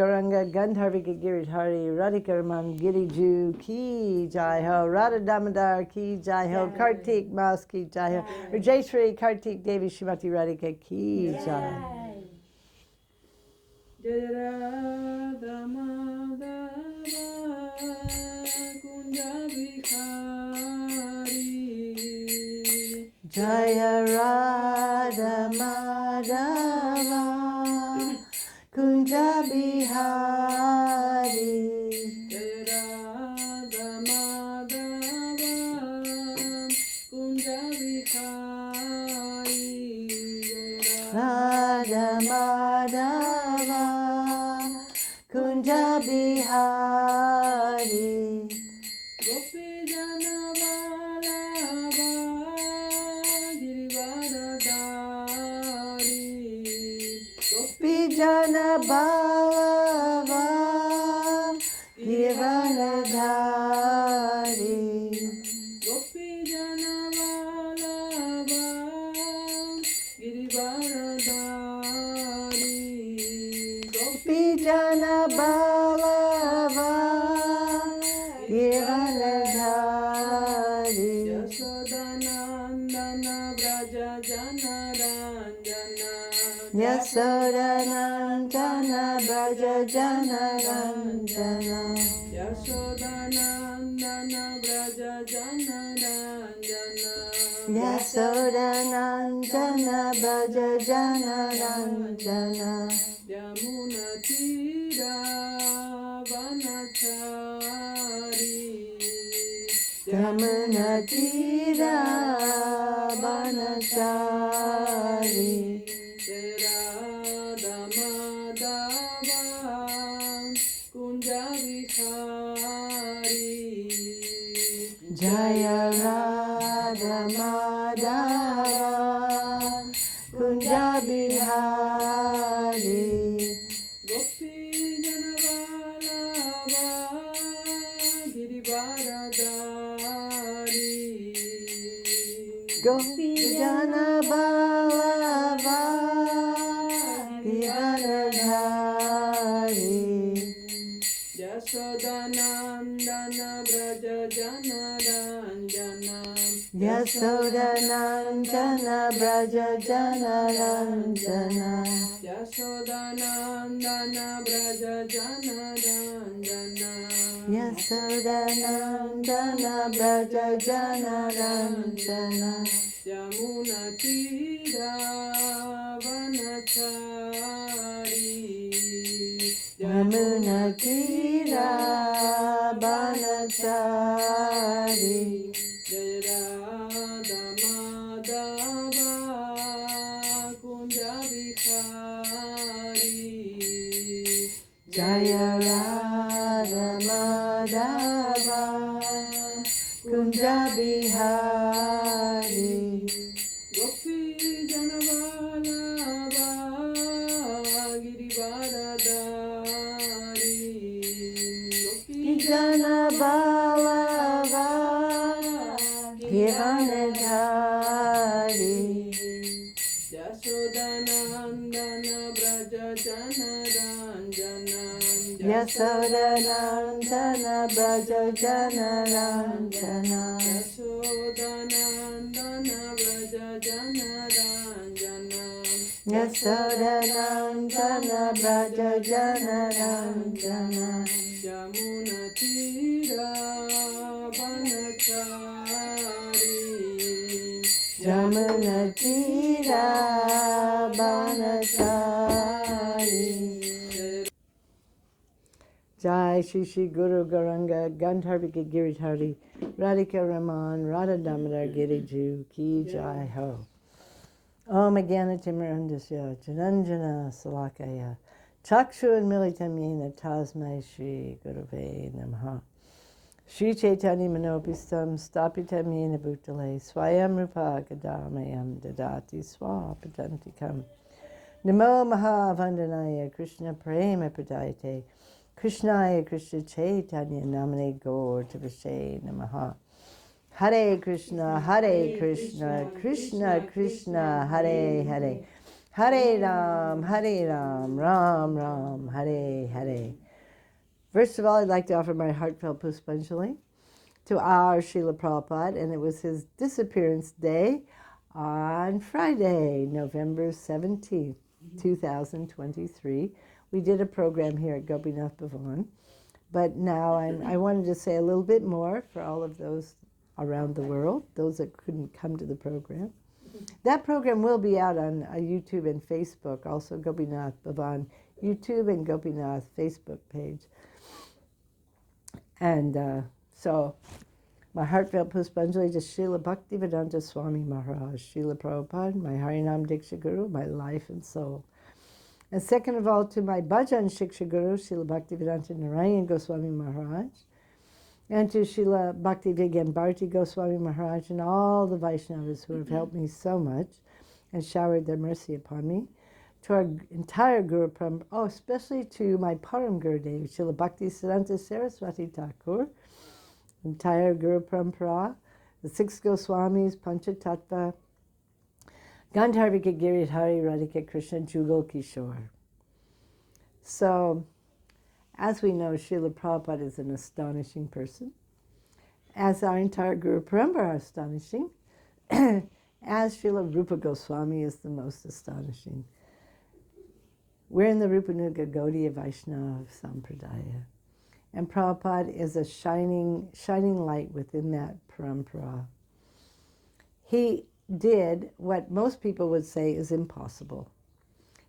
Garanga Gandharvika Giridhari Radhikaraman Giriju Ki Jai Ho Radha Damodar Ki Jai Ho Kartik Mas Ki Jai Ho Rajeshwari Kartik Devi Shrimati Radhika Ki Jai. Jai Radha Madhava Kunja Bihari Jaya Radha Madhava Kunja Bihari Jai Radha Madhava Kunja Bihari Radha Madhava Kunja Bihari Gopi Jana Vallabha Girivardhari Vijana Bhava Girivardhari Gopi Jana Vallabha Girivardhari Vijana Bhava Girivardhari Yasodanandana Braja Jana Ranjana Yasodanandana Braja Jana Ranjana Yasodanandana Braja Jana Ranjana Yasodanandana Braja Jana Ranjana Yamuna Tira Vanachari Yamuna Tira Banachari Jai Radha Madhava Kunja Bihari Jaya Radha Madhava Kunja Bihari Gopi Jana Vallabha Girivardhari Gopi Jana Bhava Girivardhari Yasodanandana Braja Jana Ranjana Yasodanandana Braja Jana Ranjana Yasodanandana Braja Jana Ranjana Yasodanandana Braja Jana Ranjana Yamuna Tira Vanachari Yamuna Tira Banachari Jai Radha Madhava Kunja Bihari Jaya Radha Madhava Kunja Bihari Gopi Jana Vallabha Girivardhari Jana Bhava Girivardhari Yasodanandana Braja Jana Ranjana Yasodanandana Braja Jana Ranjana Yasodanandana Braja Jana Ranjana Yasodanandana Braja Jana Ranjana Yamuna Tira Vanachari Yamuna Tira Banachari Jai Shri Shri Guru Garanga Gandharvika Giridhari Radhika Raman Radha Damodar Giriju Ki Jai Ho Om Agana Timarandasya Jananjana Salakaya Chakshu Militam Yena Tasmai Shri Gurave Namaha Shri Chaitanya Manopistam Stapitam Yena Bhutale Swayam Rupa Gadamayam Dadati Swapatantikam Namo Mahavandanaya Krishna Prema Pradayate Krishnaya Krishna Chaitanya Namane Gaur Tabashe Namaha Hare Krishna Krishna Krishna Hare Hare Hare Ram, Ram Ram, Hare Hare. First of all, I'd like to offer my heartfelt Puspanjali to our Srila Prabhupada, and it was his disappearance day on Friday, November 17th, 2023. We did a program here at Gopinath Bhavan, but now I wanted to say a little bit more for all of those around the world, those that couldn't come to the program. That program will be out on YouTube and Facebook, also Gopinath Bhavan YouTube and Gopinath Facebook page. And so my heartfelt Puspanjali to Srila Bhakti-Vedanta Swami Maharaj, Srila Prabhupada, my Harinam Diksha Guru, my life and soul. And second of all, to my Bhajan Shiksha Guru, Srila Bhakti-Vedanta Narayan Goswami Maharaj, and to Srila Bhakti Vigyan Bharati Goswami Maharaj and all the Vaishnavas who have helped me so much and showered their mercy upon me. To our entire Guru Parampara, especially to my Param Guru Devi, Srila Bhakti Siddhanta Saraswati Thakur, entire Guru Parampara, the 6 Goswamis, Panchatattva, Gandharvika Giridhari Radhika Krishna Jugal Kishore. So, as we know, Srila Prabhupada is an astonishing person, as our entire Guru Parampara are astonishing, as Srila Rupa Goswami is the most astonishing. We're in the Rupanuga Gaudiya Vaishnava Sampradaya, and Prabhupada is a shining light within that parampara. He did what most people would say is impossible.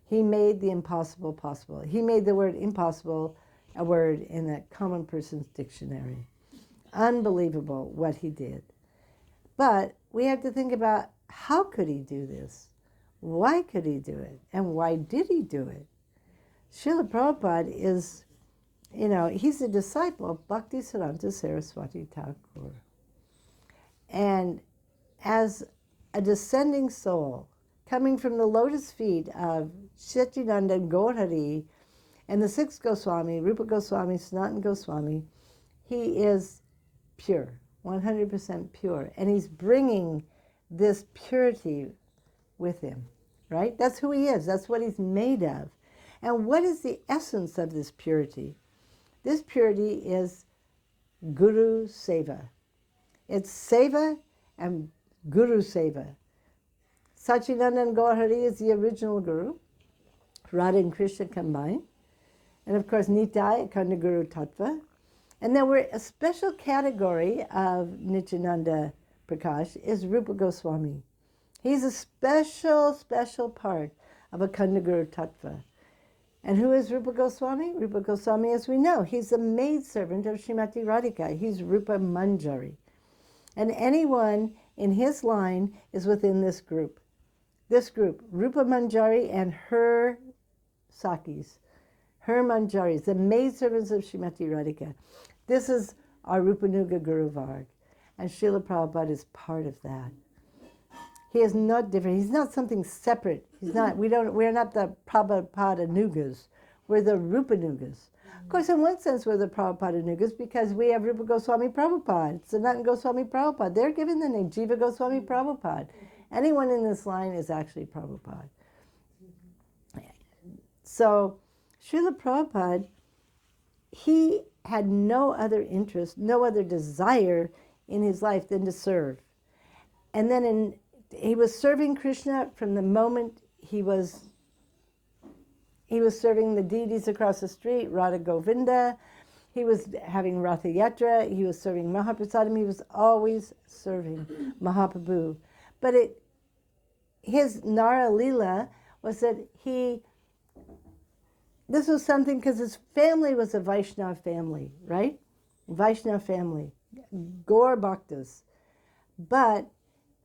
He made the impossible possible. He made the word impossible a word in a common person's dictionary. Unbelievable what he did. But we have to think about, how could he do this? Why could he do it? And why did he do it? Srila Prabhupada is, he's a disciple of Bhakti Siddhanta Saraswati Thakur. And as a descending soul, coming from the lotus feet of Satchidananda Gaurhari and the 6 Goswami, Rupa Goswami, Sanatana Goswami, he is pure, 100% pure. And he's bringing this purity with him, right? That's who he is. That's what he's made of. And what is the essence of this purity? This purity is Guru Seva. It's Seva and Guru Seva. Satchidananda Gaurhari is the original Guru, Radha and Krishna combined. And of course, Nitai, Akhanda Guru Tattva. And then we're a special category of Nityananda Prakash is Rupa Goswami. He's a special part of Akhanda Guru Tattva. And who is Rupa Goswami? Rupa Goswami, as we know, he's a maidservant of Srimati Radhika. He's Rupa Manjari. And anyone in his line is within this group. This group, Rupa Manjari and her Sakis, her Manjaris, the maidservants of Srimati Radhika. This is our Rupanuga Guru Varg. And Srila Prabhupada is part of that. He is not different. He's not something separate. He's not. We're not the Prabhupada Nugas. We're the Rupanugas. Of course, in one sense, we're the Prabhupada Nugas because we have Rupa Goswami Prabhupada, Sanatana Goswami Prabhupada. They're given the name Jiva Goswami Prabhupada. Anyone in this line is actually Prabhupada. So, Srila Prabhupada, he had no other interest, no other desire in his life than to serve. And then he was serving Krishna from the moment he was serving the deities across the street, Radha Govinda. He was having Ratha Yatra. He was serving Mahaprasadam. He was always serving Mahaprabhu. But his Nara Leela was that this was something because his family was a Vaishnava family, right? Vaishnava family, Gaur Bhaktas. But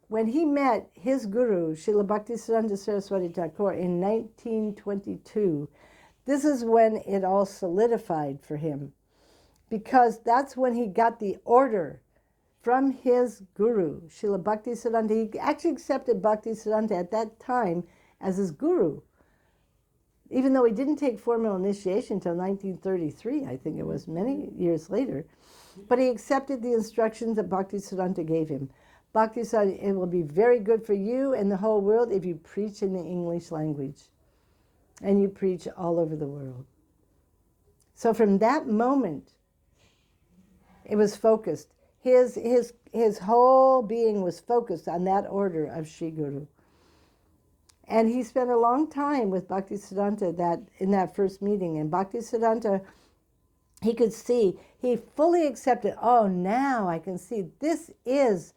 when he met his guru, Srila Bhakti Siddhanta Saraswati Thakur, in 1922, this is when it all solidified for him. Because that's when he got the order from his guru, Srila Bhakti Siddhanta. He actually accepted Bhakti Siddhanta at that time as his guru. Even though he didn't take formal initiation until 1933, I think it was, many years later. But he accepted the instructions that Bhakti Siddhanta gave him. Bhakti said, it will be very good for you and the whole world if you preach in the English language. And you preach all over the world. So from that moment, it was focused. His whole being was focused on that order of Sri Guru. And he spent a long time with Bhaktisiddhanta in that first meeting. And Bhaktisiddhanta, he could see, he fully accepted, oh, now I can see this is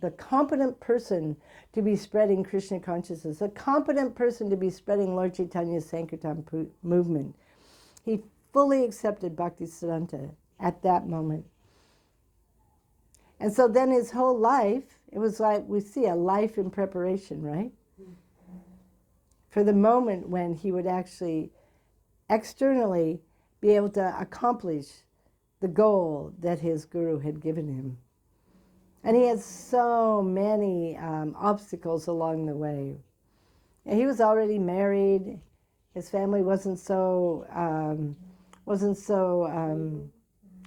the competent person to be spreading Krishna consciousness, a competent person to be spreading Lord Chaitanya's Sankirtan movement. He fully accepted Bhaktisiddhanta at that moment. And so then his whole life, it was like we see a life in preparation, right? For the moment when he would actually externally be able to accomplish the goal that his guru had given him. And he had so many obstacles along the way. And he was already married. His family wasn't so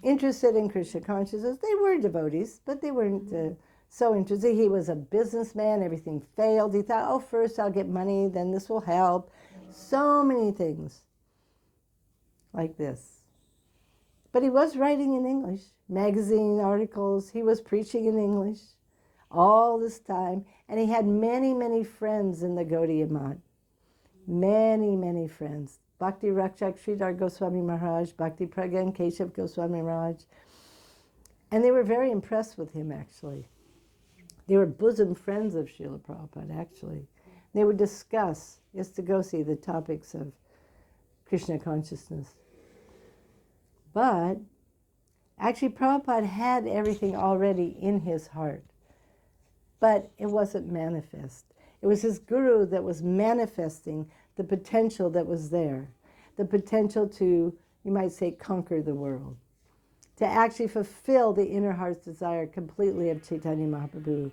interested in Krishna consciousness. They were devotees, but they weren't so interested. He was a businessman. Everything failed. He thought, oh, first I'll get money, then this will help. So many things like this. But he was writing in English, magazine articles. He was preaching in English all this time. And he had many, many friends in the Gaudiya Math. Many, many friends. Bhakti Rakshak Sridhar Goswami Maharaj, Bhakti Pragyan Keshav Goswami Maharaj. And they were very impressed with him, actually. They were bosom friends of Srila Prabhupada, actually. They would discuss, just to go see the topics of Krishna consciousness. But actually Prabhupada had everything already in his heart. But it wasn't manifest. It was his guru that was manifesting the potential that was there. The potential to, you might say, conquer the world. To actually fulfill the inner heart's desire completely of Chaitanya Mahaprabhu,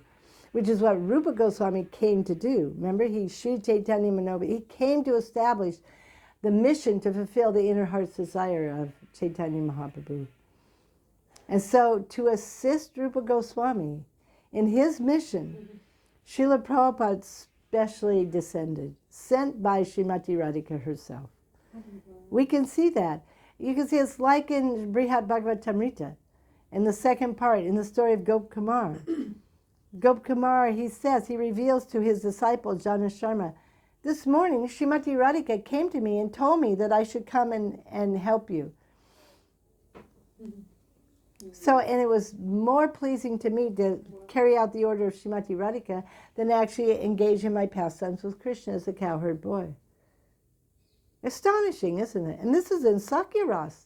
which is what Rupa Goswami came to do. Remember, Sri Chaitanya Manoba, he came to establish the mission to fulfill the inner heart's desire of Chaitanya Mahaprabhu. And so, to assist Rupa Goswami in his mission, Srila Prabhupada specially descended, sent by Srimati Radhika herself. We can see that. You can see it's like in Brihat Bhagavatamrita, in the second part, in the story of Gop Kumar. Gop Kumar, he reveals to his disciple, Jana Sharma, this morning Srimati Radhika came to me and told me that I should come and help you. So, and it was more pleasing to me to carry out the order of Srimati Radhika than actually engage in my pastimes with Krishna as a cowherd boy. Astonishing, isn't it? And this is in Sakya Ras.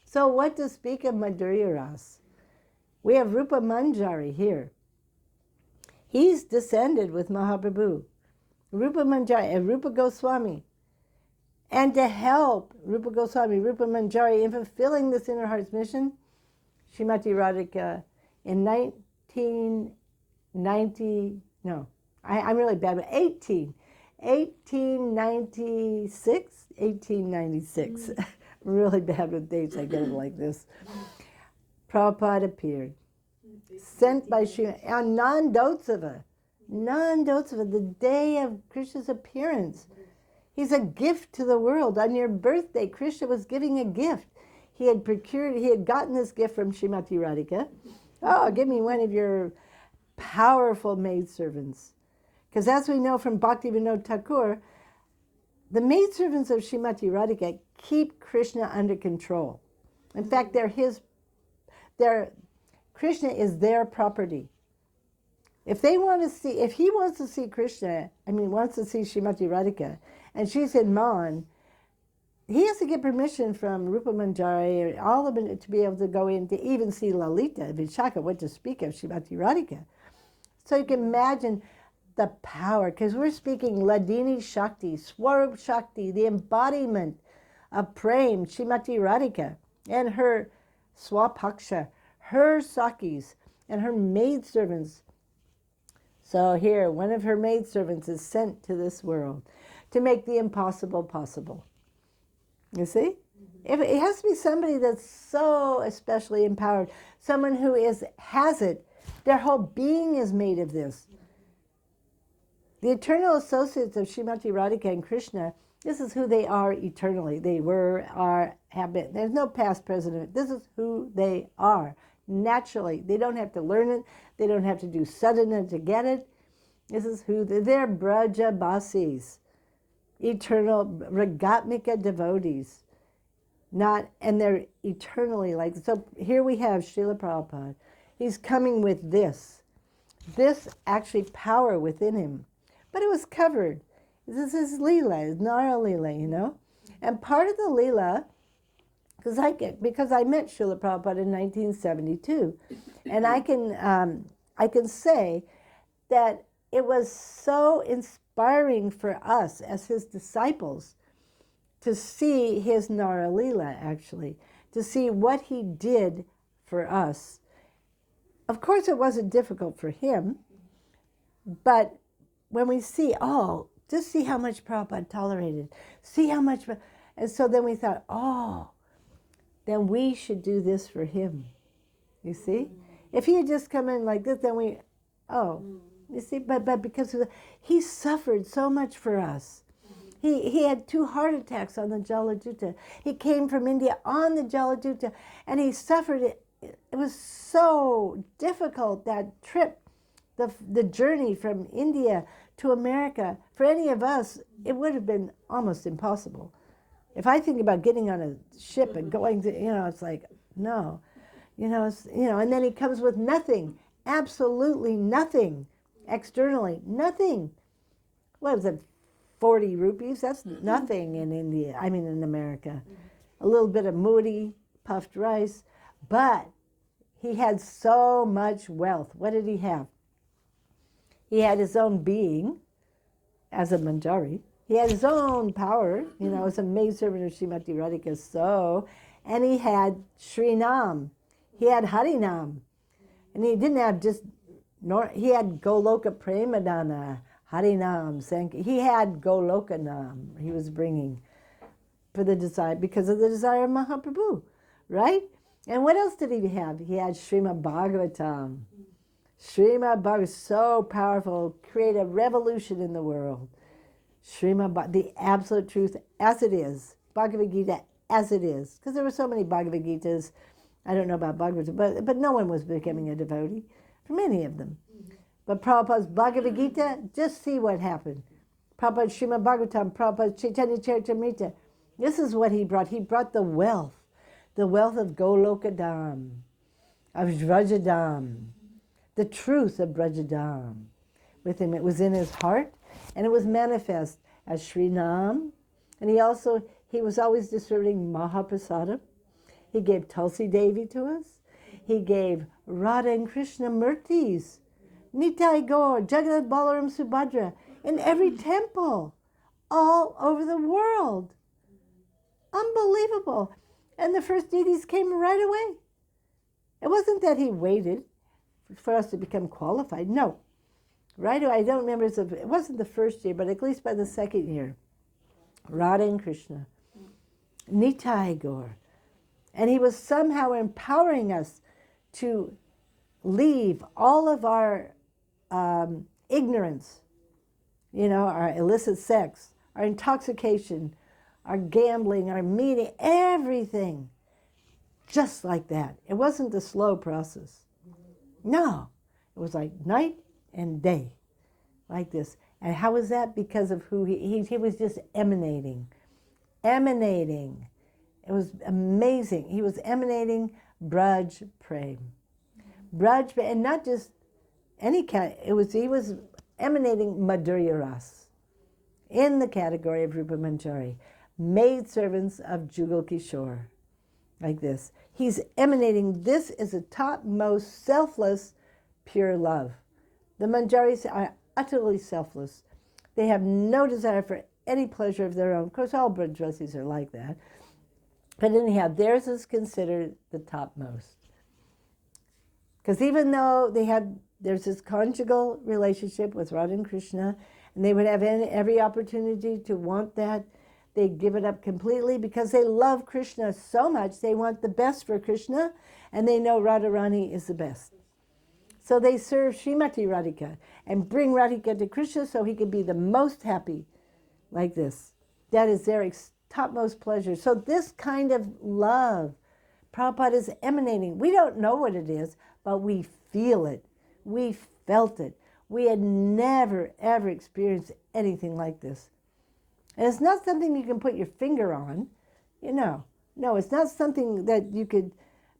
So what to speak of Madhurya Ras? We have Rupa Manjari here. He's descended with Mahaprabhu. Rupa Manjari and Rupa Goswami. And to help Rupa Goswami, Rupa Manjari in fulfilling this inner heart's mission, Srimati Radhika in 1896. I'm really bad with dates, I get it like this. Prabhupada appeared, sent by Srimati, on Nandotsava, the day of Krishna's appearance. He's a gift to the world. On your birthday, Krishna was giving a gift. He had gotten this gift from Srimati Radhika. Oh, give me one of your powerful maidservants. Because as we know from Bhaktivinoda Thakur, the maidservants of Srimati Radhika keep Krishna under control. In fact, Krishna is their property. If he wants to see Krishna, wants to see Srimati Radhika, and she's in Maan, he has to get permission from Rupa Manjari, all of them, to be able to go in to even see Lalita, Vishaka, what to speak of Srimati Radhika. So you can imagine the power, because we're speaking Ladini Shakti, Swarup Shakti, the embodiment of Prem, Srimati Radhika, and her Swapaksha, her Sakis, and her maidservants. So here, one of her maidservants is sent to this world to make the impossible possible. You see? It has to be somebody that's so especially empowered, someone who has it, Their whole being is made of this. The eternal associates of Srimati Radhika and Krishna, this is who they are eternally. They were, are, have been. There's no past, present. This is who they are. Naturally. They don't have to learn it. They don't have to do sadhana to get it. This is who they're Braja Basis, eternal Ragatmika devotees. And they're eternally like, so here we have Srila Prabhupada. He's coming with this actually power within him. But it was covered. This is Leela, it's Nara Leela, you know? And part of the Leela, because I met Srila Prabhupada in 1972, and I can say that it was so inspiring for us as his disciples to see his Nara Leela, actually, to see what he did for us. Of course, it wasn't difficult for him, but when we see, just see how much Prabhupada tolerated, see how much, and so then we thought, then we should do this for him. You see? If he had just come in like this, then you see, but because he suffered so much for us. He had 2 heart attacks on the Jaladuta. He came from India on the Jaladuta, and he suffered it. It was so difficult, that trip, the journey from India to America. For any of us, it would have been almost impossible. If I think about getting on a ship and going to, it's like, no. And then he comes with nothing, absolutely nothing, externally, nothing. What was it, 40 rupees? That's nothing in in America. A little bit of moody, puffed rice. But he had so much wealth. What did he have? He had his own being as a Manjari. He had his own power, as a maidservant of Srimati Radhika. And he had Srinam. He had Harinam. And he didn't have he had Goloka Premadana, Harinam, Sankirtan. He had Goloka Nam he was bringing for the desire, because of the desire of Mahaprabhu, right? And what else did he have? He had Srimad Bhagavatam. Srimad Bhagavatam, so powerful, create a revolution in the world. The absolute truth as it is. Bhagavad Gita as it is. Because there were so many Bhagavad Gitas. I don't know about Bhagavatam, but no one was becoming a devotee for many of them. But Prabhupada's Bhagavad Gita, just see what happened. Prabhupada Srimad Bhagavatam, Prabhupada Chaitanya Charitamrita. This is what he brought. He brought the wealth of Golokadam, of Vrajadam, the truth of Brajadam. With him, it was in his heart, and it was manifest as Srinam. And he was always distributing Mahaprasadam. He gave Tulsi Devi to us. He gave Radha and Krishna Murtis, Nitai Gaur, Jagannath Balaram Subhadra, in every temple, all over the world. Unbelievable. And the first deities came right away. It wasn't that he waited for us to become qualified. No. Right away, I don't remember, it wasn't the first year, but at least by the second year. Radha and Krishna. Nitai Gaur. And he was somehow empowering us to leave all of our ignorance, our illicit sex, our intoxication, our gambling, our meeting, everything, just like that. It wasn't a slow process. No, it was like night and day, like this. And how was that? Because of who he was just emanating. It was amazing. He was emanating Braj Prem. Braj, and not just any kind, he was emanating Madhurya Ras in the category of Rupa Manjari, maidservants of Jugal Kishore, like this. He's emanating, this is a topmost selfless, pure love. The Manjaris are utterly selfless. They have no desire for any pleasure of their own. Of course, all Brajvasis are like that. But anyhow, theirs is considered the topmost. Because even though there's this conjugal relationship with Radha and Krishna, and they would have every opportunity to want that, they give it up completely because they love Krishna so much. They want the best for Krishna, and they know Radharani is the best. So they serve Srimati Radhika and bring Radhika to Krishna so he could be the most happy, like this. That is their topmost pleasure. So this kind of love, Prabhupada is emanating. We don't know what it is, but we feel it. We felt it. We had never, ever experienced anything like this. And it's not something you can put your finger on, you know. No, it's not something that you could,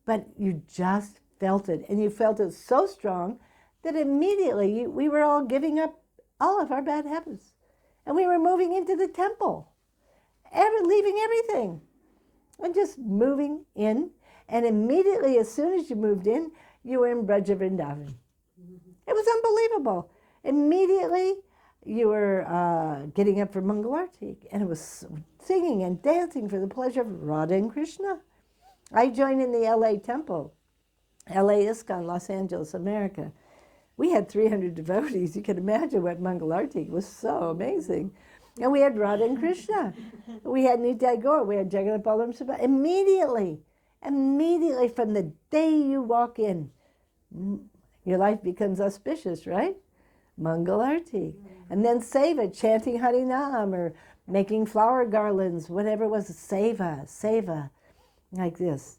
but you just felt it. And you felt it so strong that immediately we were all giving up all of our bad habits. And we were moving into the temple, leaving everything, and just moving in. And immediately, as soon as you moved in, you were in Braja Vrindavan. It was unbelievable. Immediately, you were getting up for Mangalarti, and it was singing and dancing for the pleasure of Radha and Krishna. I joined in the LA temple, LA ISKCON, Los Angeles, America. We had 300 devotees. You can imagine what Mangalarti was so amazing. And we had Radha and Krishna. We had Nitai Gaur. We had Jagannath Balaram Subhadra. Immediately from the day you walk in, your life becomes auspicious, right? Mangalarti. And then seva, chanting Harinam or making flower garlands, whatever it was, seva, like this.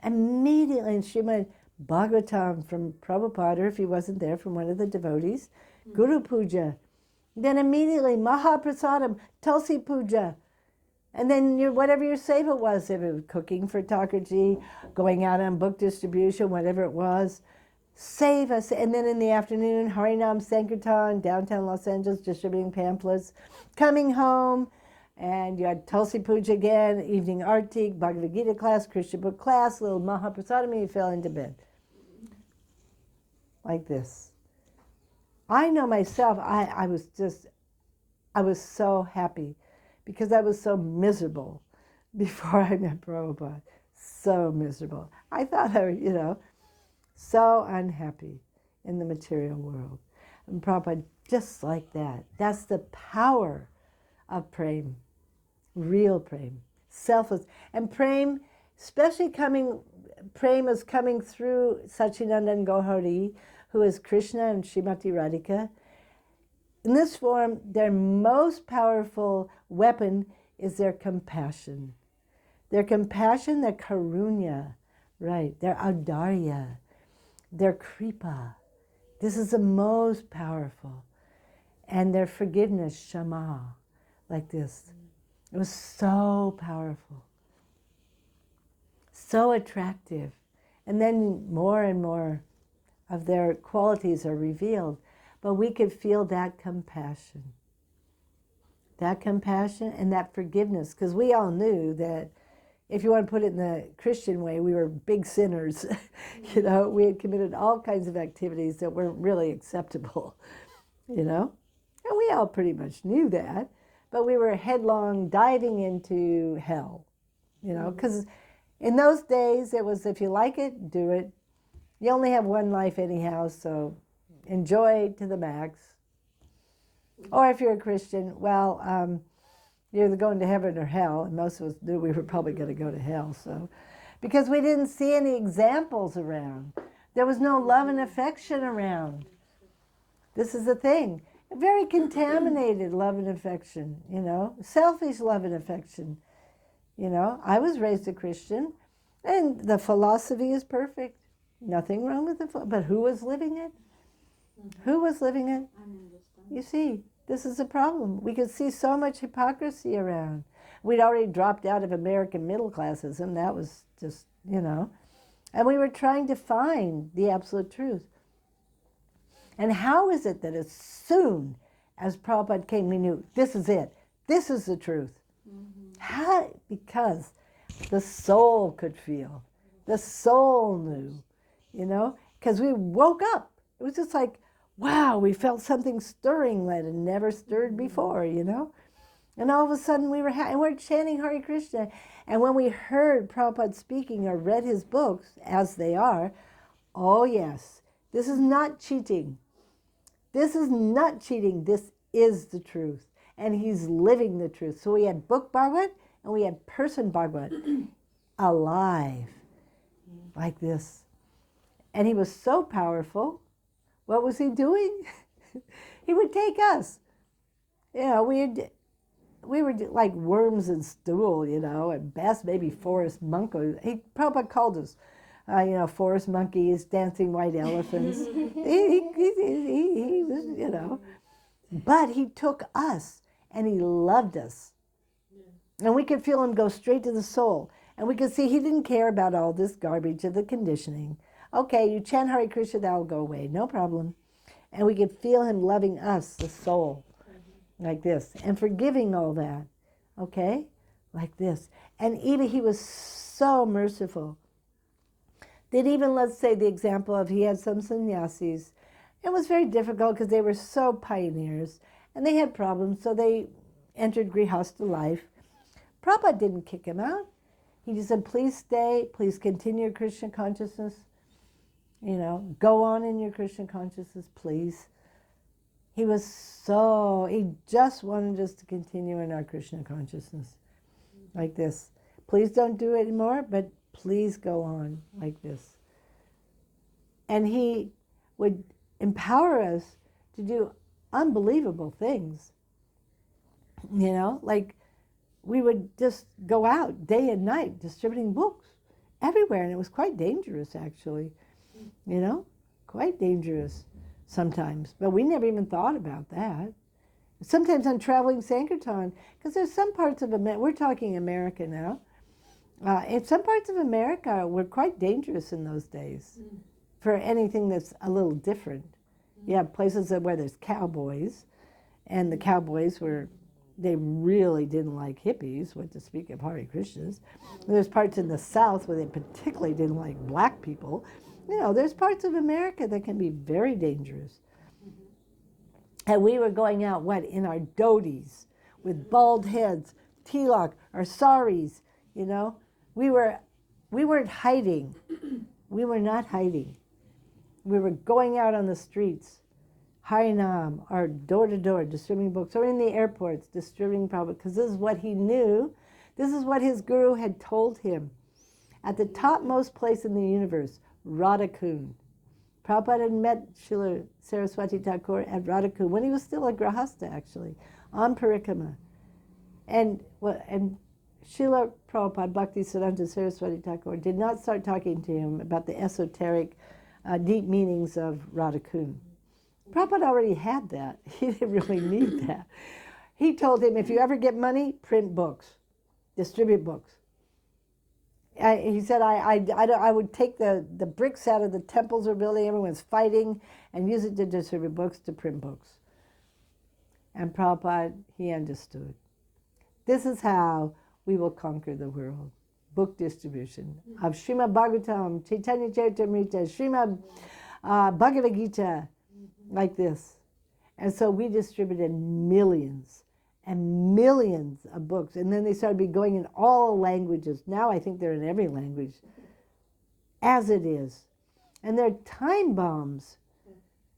Immediately in Srimad Bhagavatam from Prabhupada, or if he wasn't there, from one of the devotees, Guru Puja. Then immediately Mahaprasadam, Tulsi Puja. And then whatever your seva was, if it was cooking for Thakurji, going out on book distribution, whatever it was, seva. And then in the afternoon, Harinam Sankirtan, downtown Los Angeles, distributing pamphlets. Coming home, and you had Tulsi Puja again, evening Artik, Bhagavad Gita class, Krishna book class, little Mahaprasadam, and you fell into bed. Like this. I know myself, I was so happy because I was so miserable before I met Prabhupada. So miserable. I thought I was, so unhappy in the material world. And Prabhupada, just like that. That's the power of prema, real prema, selfless. And prema, especially prema is coming through Satchidananda Gaurahari, who is Krishna and Srimati Radhika. In this form, their most powerful weapon is their compassion. Their compassion, their karunya, right, their audarya, their kripa. This is the most powerful. And their forgiveness, shama, like this. It was so powerful, so attractive. And then more and more of their qualities are revealed. But we could feel that compassion and that forgiveness, because we all knew that, if you want to put it in the Christian way, we were big sinners. We had committed all kinds of activities that weren't really acceptable, And we all pretty much knew that, but we were headlong diving into hell, because in those days it was, if you like it, do it. You only have one life anyhow, so enjoy to the max. Or if you're a Christian, well, you're either going to heaven or hell, and most of us knew we were probably going to go to hell. So, because we didn't see any examples around. There was no love and affection around. This is the thing. Very contaminated love and affection, selfish love and affection. I was raised a Christian, and the philosophy is perfect. Nothing wrong with but who was living it? Who was living it? You see, this is a problem. We could see so much hypocrisy around. We'd already dropped out of American middle classism. That was just, And we were trying to find the absolute truth. And how is it that as soon as Prabhupada came, we knew, this is it. This is the truth. How? Because the soul could feel. The soul knew, because we woke up. It was just like, wow, we felt something stirring that had never stirred before, And all of a sudden we were and we're chanting Hare Krishna. And when we heard Prabhupada speaking or read his books, as they are, oh yes, this is not cheating. This is not cheating. This is the truth. And he's living the truth. So we had book Bhagavad and we had person Bhagavad alive, like this. And he was so powerful What was he doing? He would take us. We were like worms in stool, at best maybe forest monkeys. Prabhupada called us, forest monkeys, dancing white elephants. He was, But he took us and he loved us. And we could feel him go straight to the soul. And we could see he didn't care about all this garbage of the conditioning. Okay, you chant Hare Krishna, that will go away, no problem. And we could feel him loving us, the soul, like this, and forgiving all that, okay, like this. And even he was so merciful. That even, let's say, the example of he had some sannyasis. It was very difficult because they were so pioneers, and they had problems, so they entered Grihastha life. Prabhupada didn't kick him out. He just said, please stay, please continue your Krishna consciousness. Go on in your Krishna consciousness, please. He just wanted us to continue in our Krishna consciousness, like this. Please don't do it anymore, but please go on, like this. And he would empower us to do unbelievable things. Like we would just go out day and night distributing books everywhere, and it was quite dangerous, actually. Quite dangerous sometimes. But we never even thought about that. Sometimes on traveling Sankirtan, because there's some parts of America, we're talking America now, and some parts of America were quite dangerous in those days for anything that's a little different. You have places where there's cowboys, and the cowboys they really didn't like hippies, what to speak of Hare Krishnas. There's parts in the South where they particularly didn't like black people. There's parts of America that can be very dangerous. And we were going out, in our dhotis, with bald heads, tilak, our saris, We weren't hiding. We were not hiding. We were going out on the streets, Harinam, or door-to-door, distributing books, or in the airports, distributing Prabhupada, because this is what he knew. This is what his guru had told him. At the topmost place in the universe, Radhakund. Prabhupada had met Srila Saraswati Thakur at Radhakund when he was still a Grahastha, actually, on Parikrama. And Srila Prabhupada, Bhakti Siddhanta Saraswati Thakur, did not start talking to him about the esoteric, deep meanings of Radhakund. Prabhupada already had that. He didn't really need that. He told him, if you ever get money, print books, distribute books. He said, I would take the bricks out of the temples we're building, everyone's fighting, and use it to distribute books, to print books. And Prabhupada, he understood. This is how we will conquer the world. Book distribution of Srimad Bhagavatam, Chaitanya Charitamrita, Srimad Bhagavad Gita, like this. And so we distributed millions and millions of books. And then they started going in all languages. Now I think they're in every language, as it is. And they're time bombs.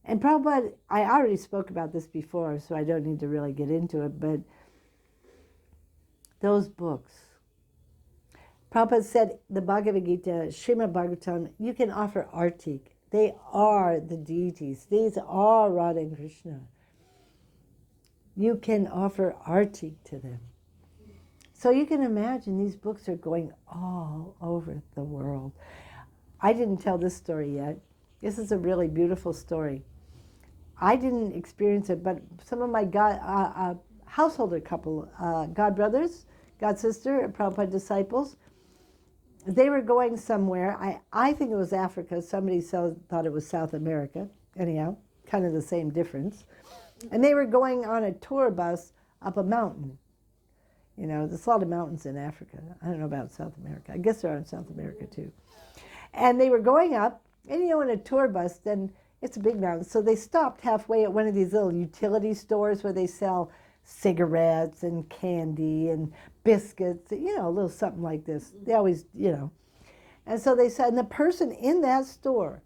And Prabhupada, I already spoke about this before, so I don't need to really get into it, but those books. Prabhupada said, the Bhagavad Gita, Srimad Bhagavatam, you can offer artik. They are the deities. These are Radha and Krishna. You can offer artik to them. So you can imagine these books are going all over the world. I didn't tell this story yet. This is a really beautiful story. I didn't experience it, but some of my householder couple, god brothers, god sister, Prabhupada disciples, they were going somewhere. I think it was Africa. Somebody thought it was South America. Anyhow, kind of the same difference. And they were going on a tour bus up a mountain. There's a lot of mountains in Africa. I don't know about South America. I guess there are in South America too. And they were going up, and in a tour bus, then it's a big mountain. So they stopped halfway at one of these little utility stores where they sell cigarettes and candy and biscuits, a little something like this. They always, And so they said, and the person in that store,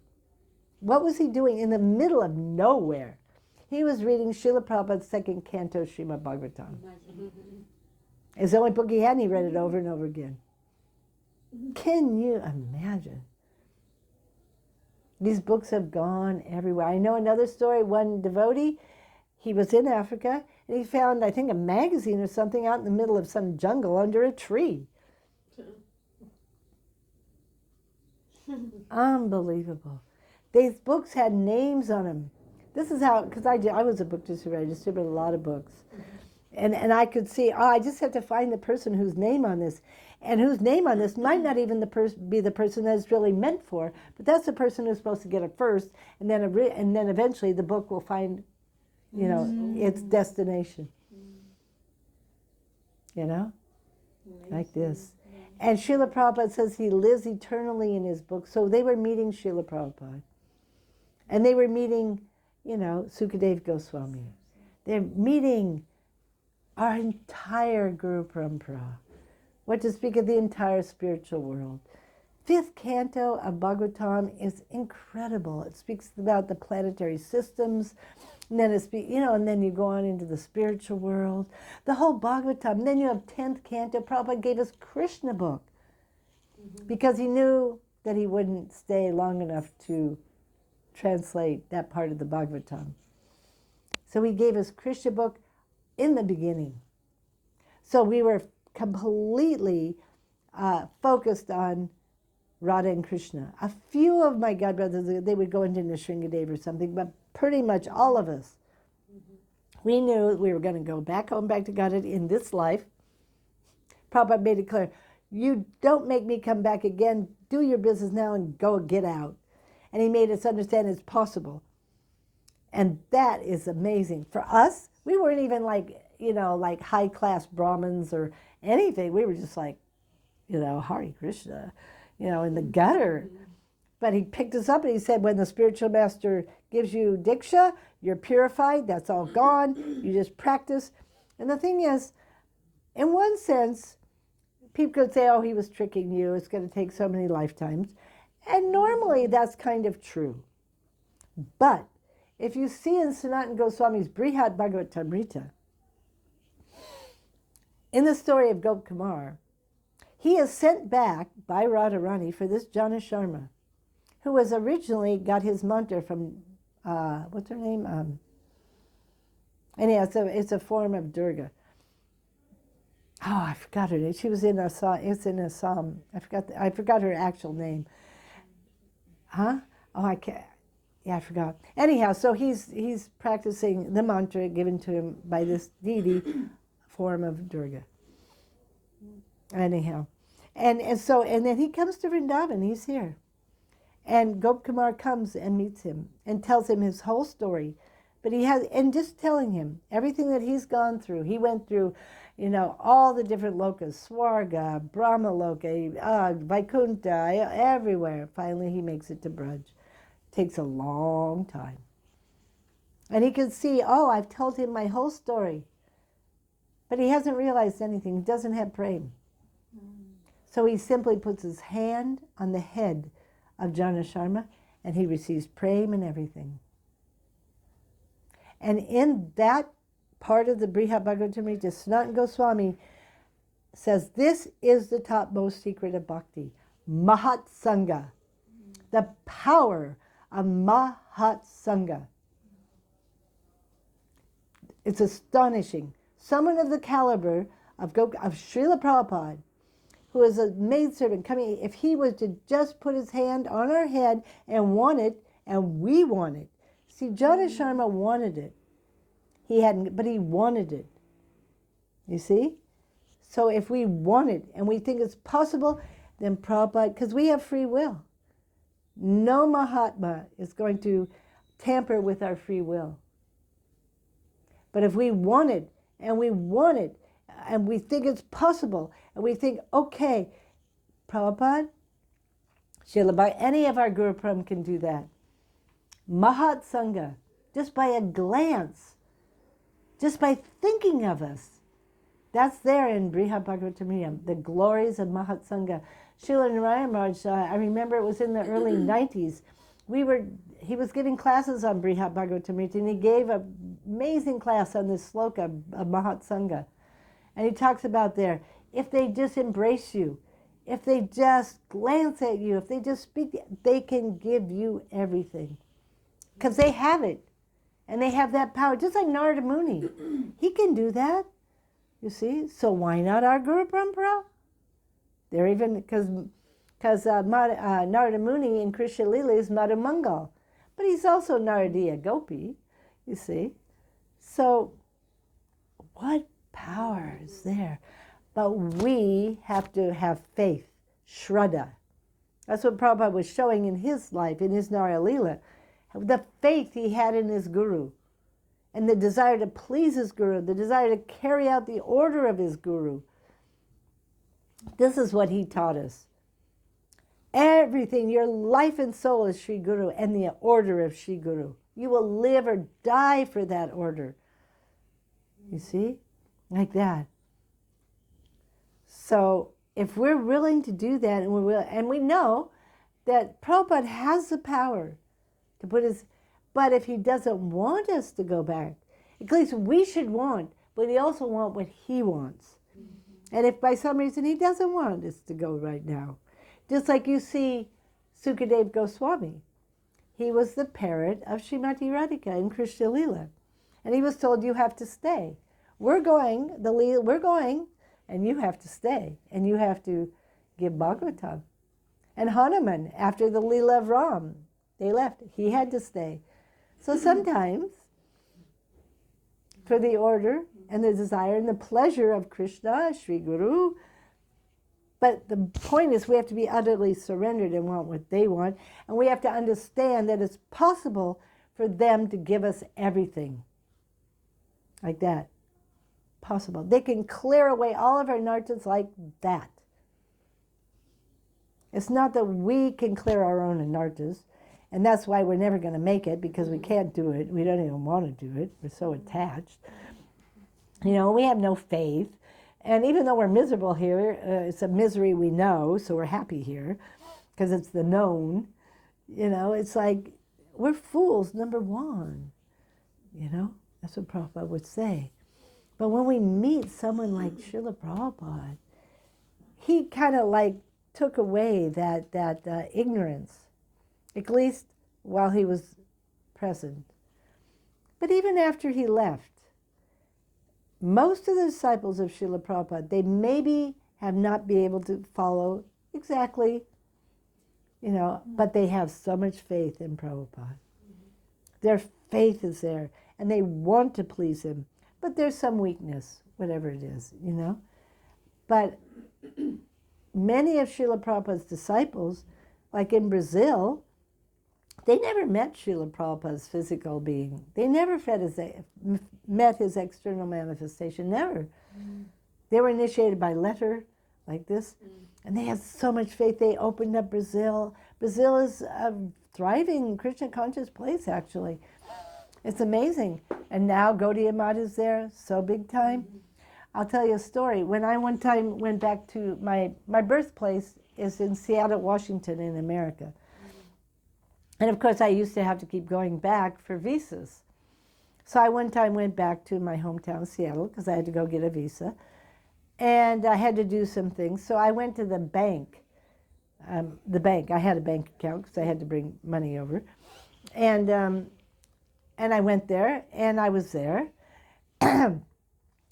what was he doing in the middle of nowhere? He was reading Srila Prabhupada's second canto, Srimad Bhagavatam. It's the only book he had, and he read it over and over again. Can you imagine? These books have gone everywhere. I know another story, one devotee, he was in Africa, and he found, I think, a magazine or something out in the middle of some jungle under a tree. Unbelievable. These books had names on them. This is how, because I was a book distributor. I distributed a lot of books. And I could see, I just have to find the person whose name on this. And whose name on this might not even be the person that it's really meant for, but that's the person who's supposed to get it first, and then eventually the book will find, its destination. Like this. And Srila Prabhupada says he lives eternally in his book. So they were meeting Srila Prabhupada. And they were meeting, Sukadev Goswami. They're meeting our entire Guru Parampara. What to speak of the entire spiritual world. 5th canto of Bhagavatam is incredible. It speaks about the planetary systems, and then and then you go on into the spiritual world. The whole Bhagavatam. Then you have 10th canto. Prabhupada gave us Krishna book because he knew that he wouldn't stay long enough to translate that part of the Bhagavatam. So he gave us Krishna book in the beginning. So we were completely focused on Radha and Krishna. A few of my godbrothers, they would go into Nrsingadev or something, but pretty much all of us, we knew we were going to go back home, back to Godhead in this life. Prabhupada made it clear, you don't make me come back again, do your business now and go get out. And he made us understand it's possible. And that is amazing. For us, we weren't even like high-class Brahmins or anything. We were just like, Hare Krishna, in the gutter. But he picked us up and he said, when the spiritual master gives you diksha, you're purified, that's all gone, you just practice. And the thing is, in one sense, people could say, he was tricking you, it's going to take so many lifetimes. And normally that's kind of true. But if you see in Sanatana Goswami's Brihat Bhagavatamrita, in the story of Gop Kumar, he is sent back by Radharani for this Jana Sharma, who was originally got his mantra from, what's her name? Anyhow, it's a form of Durga. I forgot her name. She was in Assam. It's in Assam. I forgot her actual name. Huh? I can't. Yeah, I forgot. Anyhow, so he's practicing the mantra given to him by this deity, form of Durga. Anyhow, and then he comes to Vrindavan. He's here, and Gop Kumar comes and meets him and tells him his whole story. But and just telling him everything that he's gone through. He went through, all the different lokas, Swarga, Brahmaloka, Vaikuntha, everywhere. Finally, he makes it to Braj. Takes a long time. And he could see, I've told him my whole story. But he hasn't realized anything. He doesn't have prema. So he simply puts his hand on the head of Jana Sharma and he receives prema and everything. And in that part of the Brihat Bhagavatamrita, Sanatana Goswami says, this is the topmost secret of bhakti, Mahat Sangha, the power of Mahat Sangha. It's astonishing. Someone of the caliber of Srila Prabhupada, who is a maidservant coming, if he was to just put his hand on our head and want it, and we want it. See, Jana Sharma wanted it. He hadn't, but he wanted it. You see? So if we want it and we think it's possible, then Prabhupada, because we have free will. No Mahatma is going to tamper with our free will. But if we want it, and we want it, and we think it's possible, and we think, okay, Prabhupada, Srila Bhakti, any of our Guru Param can do that. Mahat Sangha, just by a glance, just by thinking of us. That's there in Brihat Bhagavatamrita, the glories of Mahat Sangha. Srila Narayan Maharaj, I remember it was in the early 90s. He was giving classes on Brihat Bhagavatamrita, and he gave an amazing class on this sloka of Mahat Sangha. And he talks about there, if they just embrace you, if they just glance at you, if they just speak, they can give you everything. Because they have it. And they have that power. Just like Narada Muni. He can do that. You see? So why not our Guru Parampara? They're even, because Narada Muni in Krishna Lila is Madhu Mangal. But he's also Naradiya Gopi. You see? So what power is there? But we have to have faith, Shraddha. That's what Prabhupada was showing in his life, in his Narayana Lila. The faith he had in his Guru, and the desire to please his Guru, the desire to carry out the order of his Guru. This is what he taught us. Everything, your life and soul is Sri Guru and the order of Sri Guru. You will live or die for that order. You see? Like that. So if we're willing to do that, and we know that Prabhupada has the power to put his, but if he doesn't want us to go back, at least we should want, but he also wants what he wants. And if by some reason he doesn't want us to go right now, just like you see Sukadev Goswami, he was the parrot of Srimati Radhika in Krishna Lila, and he was told, you have to stay. We're going, and you have to stay, and you have to give Bhagavatam. And Hanuman, after the Leela of Ram, they left. He had to stay. So sometimes, for the order and the desire and the pleasure of Krishna, Sri Guru, but the point is we have to be utterly surrendered and want what they want, and we have to understand that it's possible for them to give us everything. Like that. Possible. They can clear away all of our nartas like that. It's not that we can clear our own anartas, and that's why we're never going to make it, because we can't do it. We don't even want to do it. We're so attached. You know, we have no faith. And even though we're miserable here, it's a misery we know, so we're happy here, because it's the known. You know, it's like, we're fools, number one. You know, that's what Prabhupada would say. But when we meet someone like Srila Prabhupada, he kind of like took away that ignorance, at least while he was present. But even after he left, most of the disciples of Srila Prabhupada, they maybe have not been able to follow exactly, you know, but they have so much faith in Prabhupada. Their faith is there, and they want to please him. But there's some weakness, whatever it is, you know. But many of Srila Prabhupada's disciples, like in Brazil, they never met Srila Prabhupada's physical being. They never met his external manifestation, never. They were initiated by letter, like this, and they had so much faith. They opened up Brazil. Brazil is a thriving Krishna conscious place, actually. It's amazing. And now Gaudiya Math is there, so big time. I'll tell you a story. When I one time went back to my birthplace is in Seattle, Washington in America. And of course I used to have to keep going back for visas. So I one time went back to my hometown, Seattle, because I had to go get a visa. And I had to do some things. So I went to the bank. I had a bank account because I had to bring money over. And I went there, and I was there. And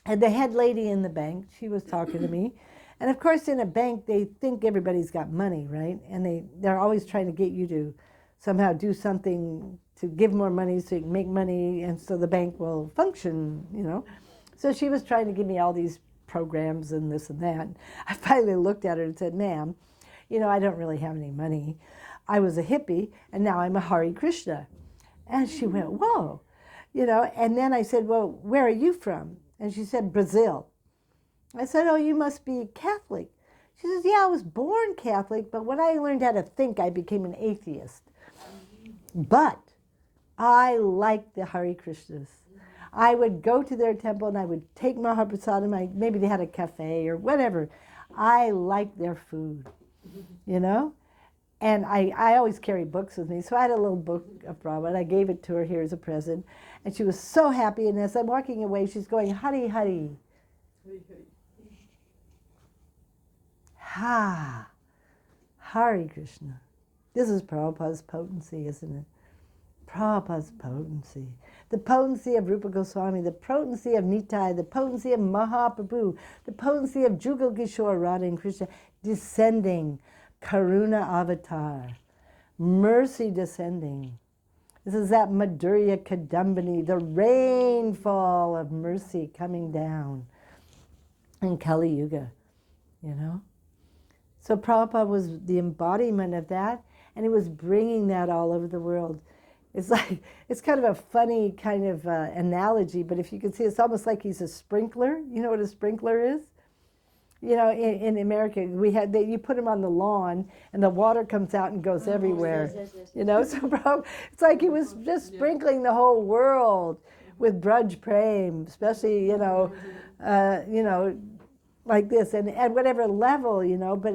the head lady in the bank, she was talking to me. And of course, in a bank, they think everybody's got money, right? And they're always trying to get you to somehow do something to give more money so you can make money, and so the bank will function, you know. So she was trying to give me all these programs and this and that. I finally looked at her and said, ma'am, you know, I don't really have any money. I was a hippie, and now I'm a Hare Krishna. And she went, whoa, you know. And then I said, well, where are you from? And she said, Brazil. I said, oh, you must be Catholic. She says, yeah, I was born Catholic, but when I learned how to think, I became an atheist. But I liked the Hare Krishnas. I would go to their temple and I would take Mahaprasadam. Maybe they had a cafe or whatever. I liked their food, you know. And I always carry books with me, so I had a little book of Prabhupada. I gave it to her here as a present, and she was so happy. And as I'm walking away, she's going, Hari Hari. Ha! Hare Krishna. This is Prabhupada's potency, isn't it? Prabhupada's potency. The potency of Rupa Goswami, the potency of Nitai, the potency of Mahaprabhu, the potency of Jugal Kishore, Radha and Krishna, descending, Karuna avatar, mercy descending. This is that Madhurya Kadambini, the rainfall of mercy coming down in Kali Yuga, you know? So Prabhupada was the embodiment of that, and he was bringing that all over the world. It's like, it's kind of a funny kind of analogy, but if you can see, it's almost like he's a sprinkler. You know what a sprinkler is? You know, in America, you put him on the lawn, and the water comes out and goes everywhere. Yes. You know, so it's like he was just sprinkling the whole world with Braj Prem, especially, you know, like this, and whatever level, you know, but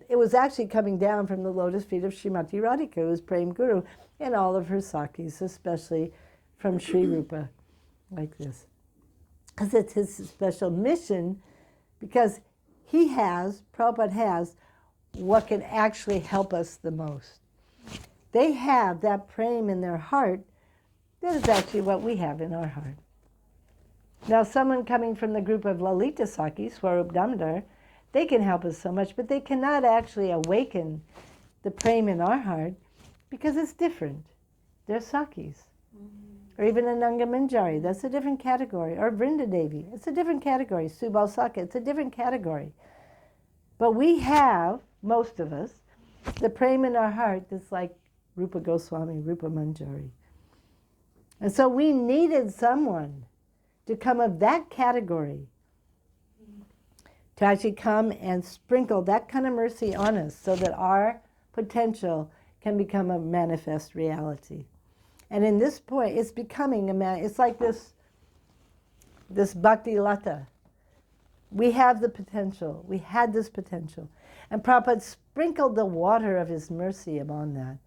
it was actually coming down from the lotus feet of Srimati Radhika, who was Prem Guru, and all of her Sakis, especially from Sri Rupa, like this. Because it's his special mission, because Prabhupada has what can actually help us the most. They have that prem in their heart. That is actually what we have in our heart. Now, someone coming from the group of Lalita Saki, Swarup Damodar, they can help us so much, but they cannot actually awaken the prem in our heart because it's different. They're Sakis. Or even a Nanga Manjari, that's a different category. Or Vrindadevi, it's a different category. Subal Saka, it's a different category. But we have, most of us, the prem in our heart that's like Rupa Goswami, Rupa Manjari. And so we needed someone to come of that category to actually come and sprinkle that kind of mercy on us so that our potential can become a manifest reality. And in this point, it's becoming it's like this Bhakti Lata. We have the potential. We had this potential. And Prabhupada sprinkled the water of his mercy upon that.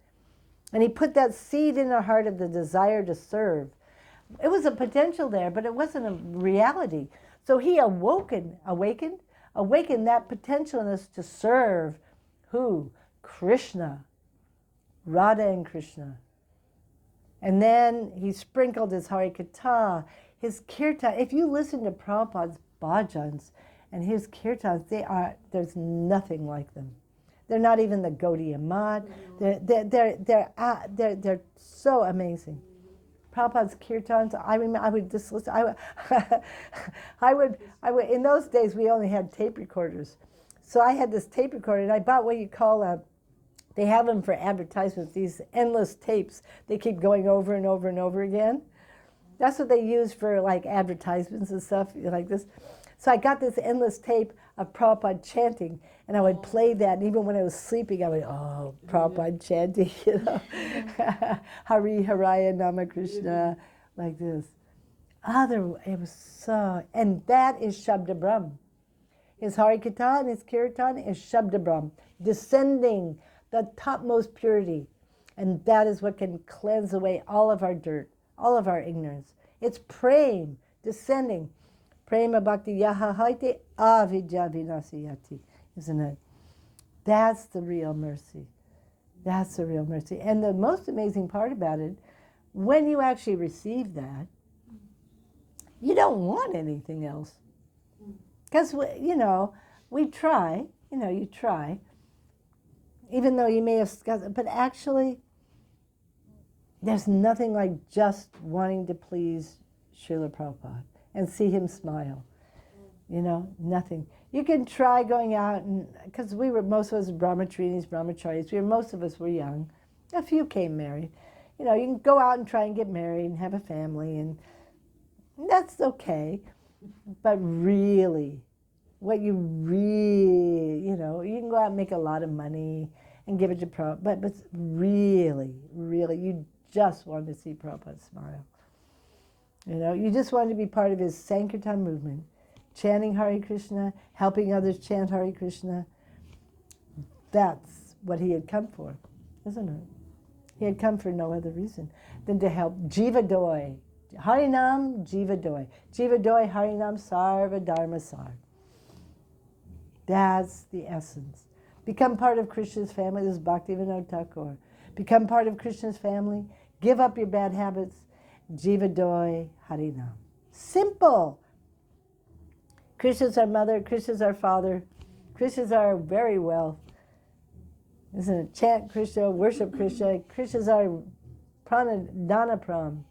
And he put that seed in our heart of the desire to serve. It was a potential there, but it wasn't a reality. So he awakened that potential in us to serve who? Krishna. Radha and Krishna. And then he sprinkled his Harikatha, his Kirtan. If you listen to Prabhupada's bhajans and his Kirtans, there's nothing like them. They're not even the Gaudiya Mat. They're so amazing. Prabhupada's Kirtans, I remember, I would just listen. I would, in those days we only had tape recorders. So I had this tape recorder and I bought what you call they have them for advertisements, these endless tapes. They keep going over and over and over again. That's what they use for like advertisements and stuff like this. So I got this endless tape of Prabhupada chanting, and I would play that, and even when I was sleeping, I would, Prabhupada chanting, you know. Hari Haraya Nama Krishna, like this. It was so, and that is Shabda Brahm. His Harikatha and his Kirtan is Shabda Brahm, descending the topmost purity. And that is what can cleanse away all of our dirt, all of our ignorance. It's prem, descending. Prema bhakti yaha haite avidya vinasayati, isn't it? That's the real mercy. That's the real mercy. And the most amazing part about it, when you actually receive that, you don't want anything else. Because, we try, you try, even though you may have discussed it, but actually, there's nothing like just wanting to please Srila Prabhupada and see him smile. Nothing. You can try going out, and because most of us brahmacharis, most of us were young. A few came married. You can go out and try and get married and have a family, and that's okay. But really, what you really, you can go out and make a lot of money and give it to Prabhupada, but really, really, you just want to see Prabhupada smile. You just want to be part of his Sankirtan movement, chanting Hare Krishna, helping others chant Hare Krishna. That's what he had come for, isn't it? He had come for no other reason than to help Jiva Doi. Harinam Jiva Doi. Jiva Doi Harinam Sarva Dharma Sar. That's the essence. Become part of Krishna's family. This is Bhaktivinoda Thakur. Become part of Krishna's family. Give up your bad habits. Jivadoy Harinam. Simple. Krishna's our mother. Krishna's our father. Krishna's our very well. Isn't it? Chant Krishna, worship Krishna. Krishna's our Dhanapram.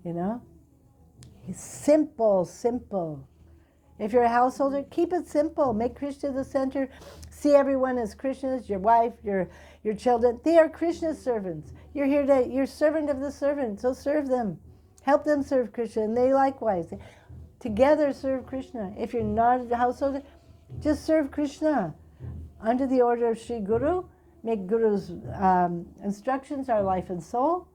You know? It's simple, simple. If you're a householder, keep it simple. Make Krishna the center. See everyone as Krishna's, your wife, your children. They are Krishna's servants. You're servant of the servant, so serve them. Help them serve Krishna, and they likewise. Together serve Krishna. If you're not a householder, just serve Krishna. Under the order of Sri Guru, make Guru's instructions our life and soul,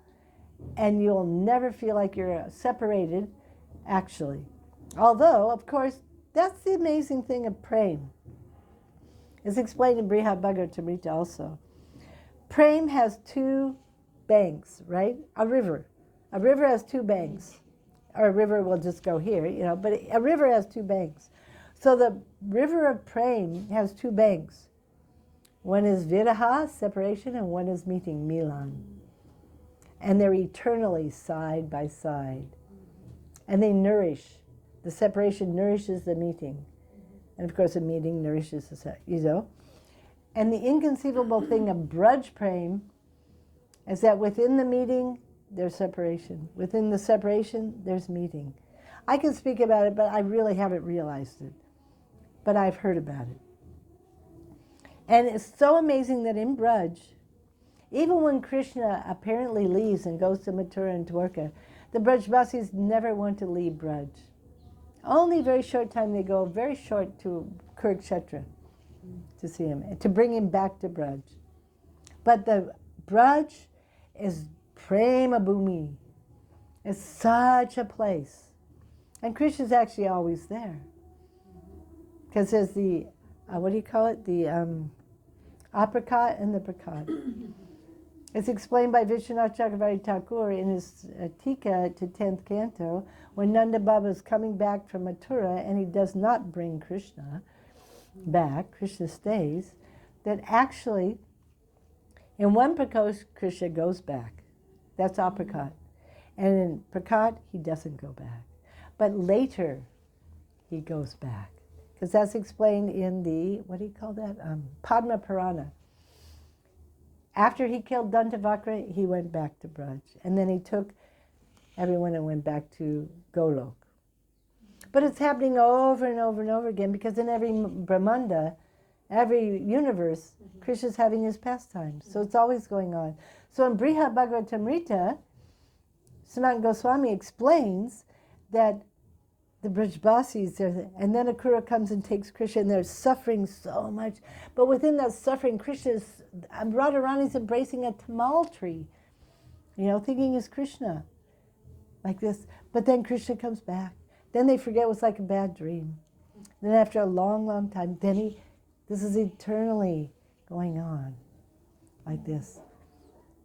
and you'll never feel like you're separated, actually. Although, of course, that's the amazing thing of prema. It's explained in Brihad Bhagavatamrita also. Prema has two banks, right? A river. A river has two banks. Or a river will just go here, you know, but a river has two banks. So the river of prema has two banks. One is viraha, separation, and one is meeting, milan. And they're eternally side by side. And they nourish. The separation nourishes the meeting. And of course the meeting nourishes the, you know. And the inconceivable thing of braj prema is that within the meeting, there's separation. Within the separation, there's meeting. I can speak about it, but I really haven't realized it. But I've heard about it. And it's so amazing that in Braj, even when Krishna apparently leaves and goes to Mathura and Dwarka, the Brajbasis never want to leave Braj. Only very short time they go, very short to Kurukshetra to see him, to bring him back to Braj. But the Braj is Prema Bhumi. It's such a place. And Krishna's actually always there. Because there's the, what do you call it? The apricot and the prakat. It's explained by Vishwanath Chakravarti Thakur in his Tika to 10th canto, when Nanda Baba is coming back from Mathura and he does not bring Krishna back, Krishna stays, that actually in one prakat Krishna goes back. That's apricot. And in prakat he doesn't go back. But later he goes back. Because that's explained in the, what do you call that? Padma Purana. After he killed Dantavakra, he went back to Braj. And then he took everyone and went back to Golok. But it's happening over and over and over again because in every Brahmanda, every universe, Krishna's having his pastimes. So it's always going on. So in Brihad Bhagavatamrita, Sanatana Goswami explains that the Brajbasis, and then Akura comes and takes Krishna, and they're suffering so much. But within that suffering, Krishna's, Radharani's embracing a tamal tree, you know, thinking it's Krishna, like this. But then Krishna comes back. Then they forget it was like a bad dream. Then after a long, long time, then this is eternally going on, like this.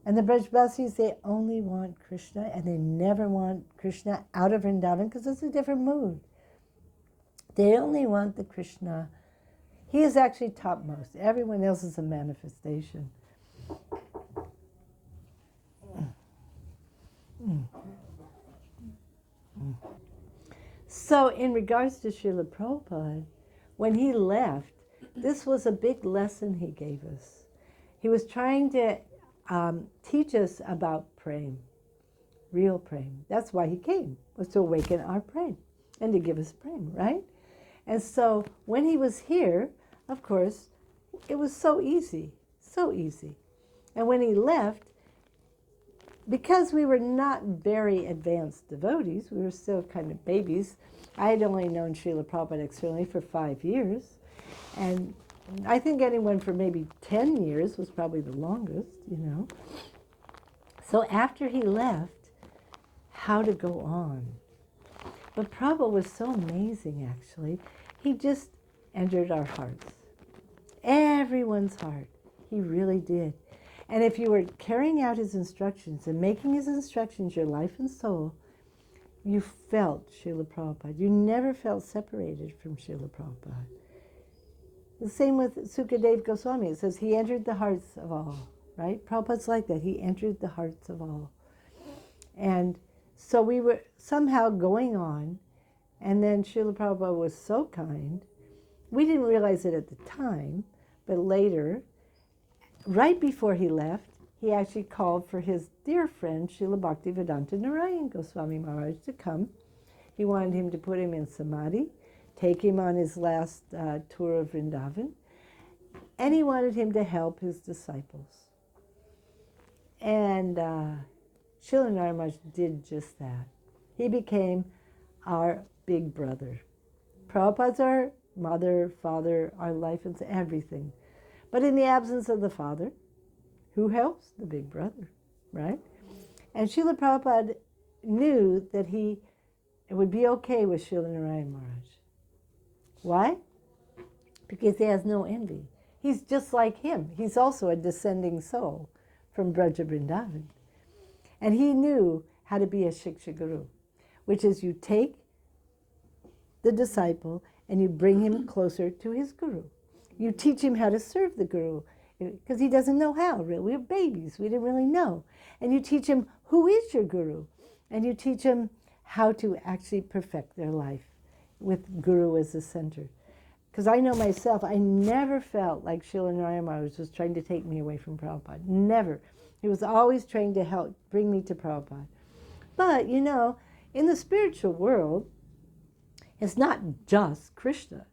And the Brajbasis, they only want Krishna, and they never want Krishna out of Vrindavan because it's a different mood. They only want the Krishna. He is actually topmost. Everyone else is a manifestation. So in regards to Srila Prabhupada, when he left, this was a big lesson he gave us. He was trying to teach us about prema, real prema. That's why he came, was to awaken our prema and to give us prema, right? And so when he was here, of course, it was so easy, so easy. And when he left, because we were not very advanced devotees, we were still kind of babies. I had only known Srila Prabhupada externally for 5 years. And I think anyone for maybe 10 years was probably the longest, you know. So after he left, how to go on? But Prabhupada was so amazing, actually. He just entered our hearts. Everyone's heart. He really did. And if you were carrying out his instructions and making his instructions your life and soul, you felt Srila Prabhupada. You never felt separated from Srila Prabhupada. The same with Sukadev Goswami. It says he entered the hearts of all, right? Prabhupada's like that. He entered the hearts of all. And so we were somehow going on, and then Srila Prabhupada was so kind. We didn't realize it at the time, but later, right before he left, he actually called for his dear friend, Srila Bhakti-Vedanta-Narayan Goswami Maharaj, to come. He wanted him to put him in Samadhi, take him on his last tour of Vrindavan, and he wanted him to help his disciples. And Srila Narayan Maharaj did just that. He became our big brother. Prabhupada's our mother, father, our life, and everything. But in the absence of the father, who helps? The big brother, right? And Srila Prabhupada knew that it would be okay with Srila Narayan Maharaj. Why? Because he has no envy. He's just like him. He's also a descending soul from Braja Vrindavan. And he knew how to be a Shiksha Guru, which is you take the disciple and you bring him closer to his Guru. You teach him how to serve the Guru, because he doesn't know how, really. We're babies. We didn't really know. And you teach him who is your Guru. And you teach him how to actually perfect their life with Guru as the center. Because I know myself, I never felt like Srila Narayan Maharaj was trying to take me away from Prabhupada. Never. He was always trying to help bring me to Prabhupada. But, you know, in the spiritual world, it's not just Krishna.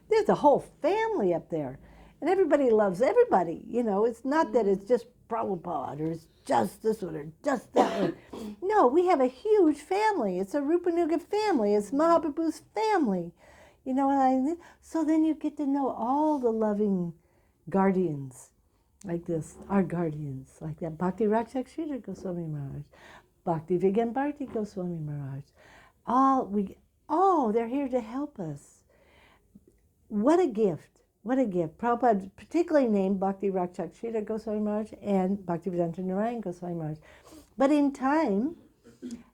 There's a whole family up there. And everybody loves everybody. You know, it's not that it's just Prabhupada or it's just this one or just that one. No, we have a huge family. It's a Rupanuga family. It's Mahaprabhu's family. You know what I mean? So then you get to know all the loving guardians like this, our guardians like that. Bhakti Rakshak Sridhar Goswami Maharaj, Bhakti Vigyan Bharti Goswami Maharaj. They're here to help us. What a gift. What a gift. Prabhupada particularly named Bhakti Rakshak Sridhar Goswami Maharaj and Bhaktivedanta-Narayan Goswami Maharaj. But in time,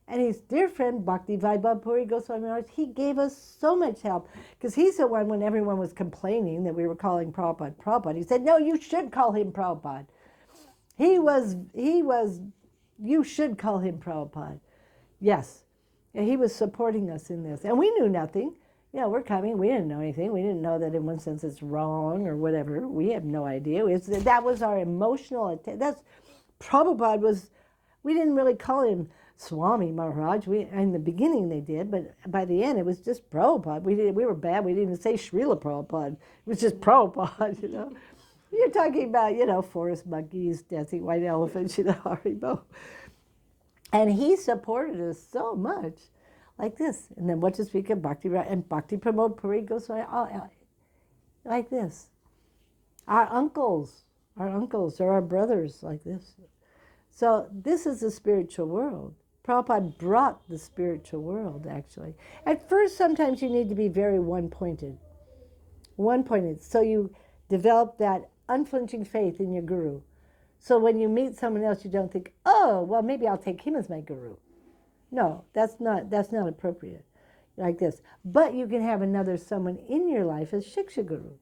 and his dear friend Bhakti Vaibhav Puri Goswami Maharaj, he gave us so much help. Because he's the one, when everyone was complaining that we were calling Prabhupada Prabhupada, he said, no, you should call him Prabhupada. You should call him Prabhupada. Yes. And he was supporting us in this. And we knew nothing. You know, we're coming. We didn't know anything. We didn't know that in one sense it's wrong or whatever. We had no idea. That was our emotional. Prabhupada was. We didn't really call him Swami Maharaj. In the beginning they did, but by the end it was just Prabhupada. We were bad. We didn't even say Srila Prabhupada. It was just Prabhupada. You know, you're talking about forest monkeys, dancing white elephants. Haribo. And he supported us so much, like this. And then what to speak of Bhakti and Bhakti Pramod Puri Goswami, like this. Our uncles are our brothers, like this. So this is the spiritual world. Prabhupada brought the spiritual world, actually. At first, sometimes you need to be very one-pointed. One-pointed. So you develop that unflinching faith in your Guru. So when you meet someone else, you don't think, oh, well, maybe I'll take him as my Guru. No, that's not appropriate, like this. But you can have someone in your life as Shiksha Guru,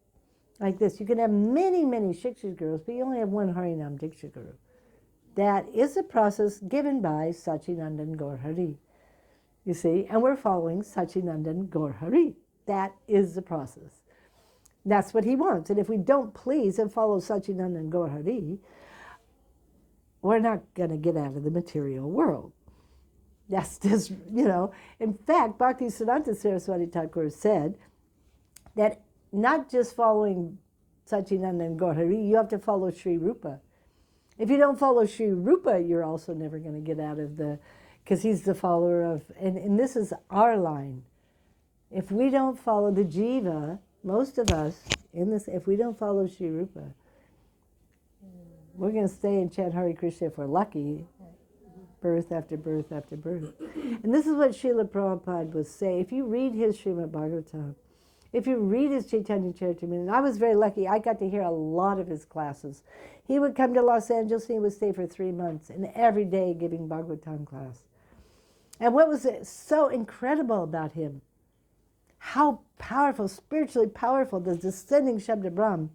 like this. You can have many, many Shiksha Gurus, but you only have one Harinam Diksha Guru. That is a process given by Sachinandan Gaur Hari. You see, and we're following Sachinandan Gaur Hari. That is the process. That's what he wants. And if we don't please and follow Sachinandan Gaur Hari, we're not going to get out of the material world. That's just, In fact, Bhakti Siddhanta Saraswati Thakur said that not just following Sachinandan Gaur Hari, you have to follow Sri Rupa. If you don't follow Sri Rupa, you're also never going to get out of because he's the follower of, and this is our line. If we don't follow the jiva, most of us, if we don't follow Sri Rupa, we're going to stay and chant Hare Krishna if we're lucky, birth after birth after birth. And this is what Srila Prabhupada would say. If you read his Srimad Bhagavatam, if you read his Chaitanya Charitamrita, and I was very lucky, I got to hear a lot of his classes. He would come to Los Angeles and he would stay for 3 months, and every day giving Bhagavatam class. And what was so incredible about him, how powerful, spiritually powerful, the descending Shabda Brahm.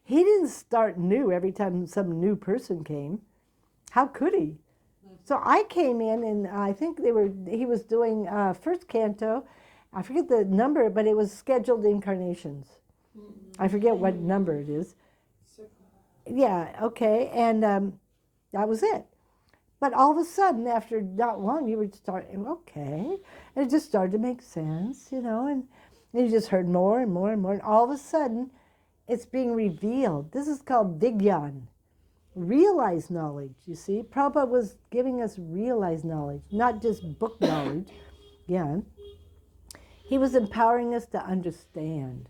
He didn't start new every time some new person came. How could he? So I came in, and I think he was doing first canto. I forget the number, but it was scheduled incarnations. I forget what number it is. Yeah, okay, and that was it. But all of a sudden, after not long, you would start, okay, and it just started to make sense, and you just heard more and more and more, and all of a sudden, it's being revealed. This is called Vigyan, realized knowledge, you see. Prabhupada was giving us realized knowledge, not just book knowledge, He was empowering us to understand,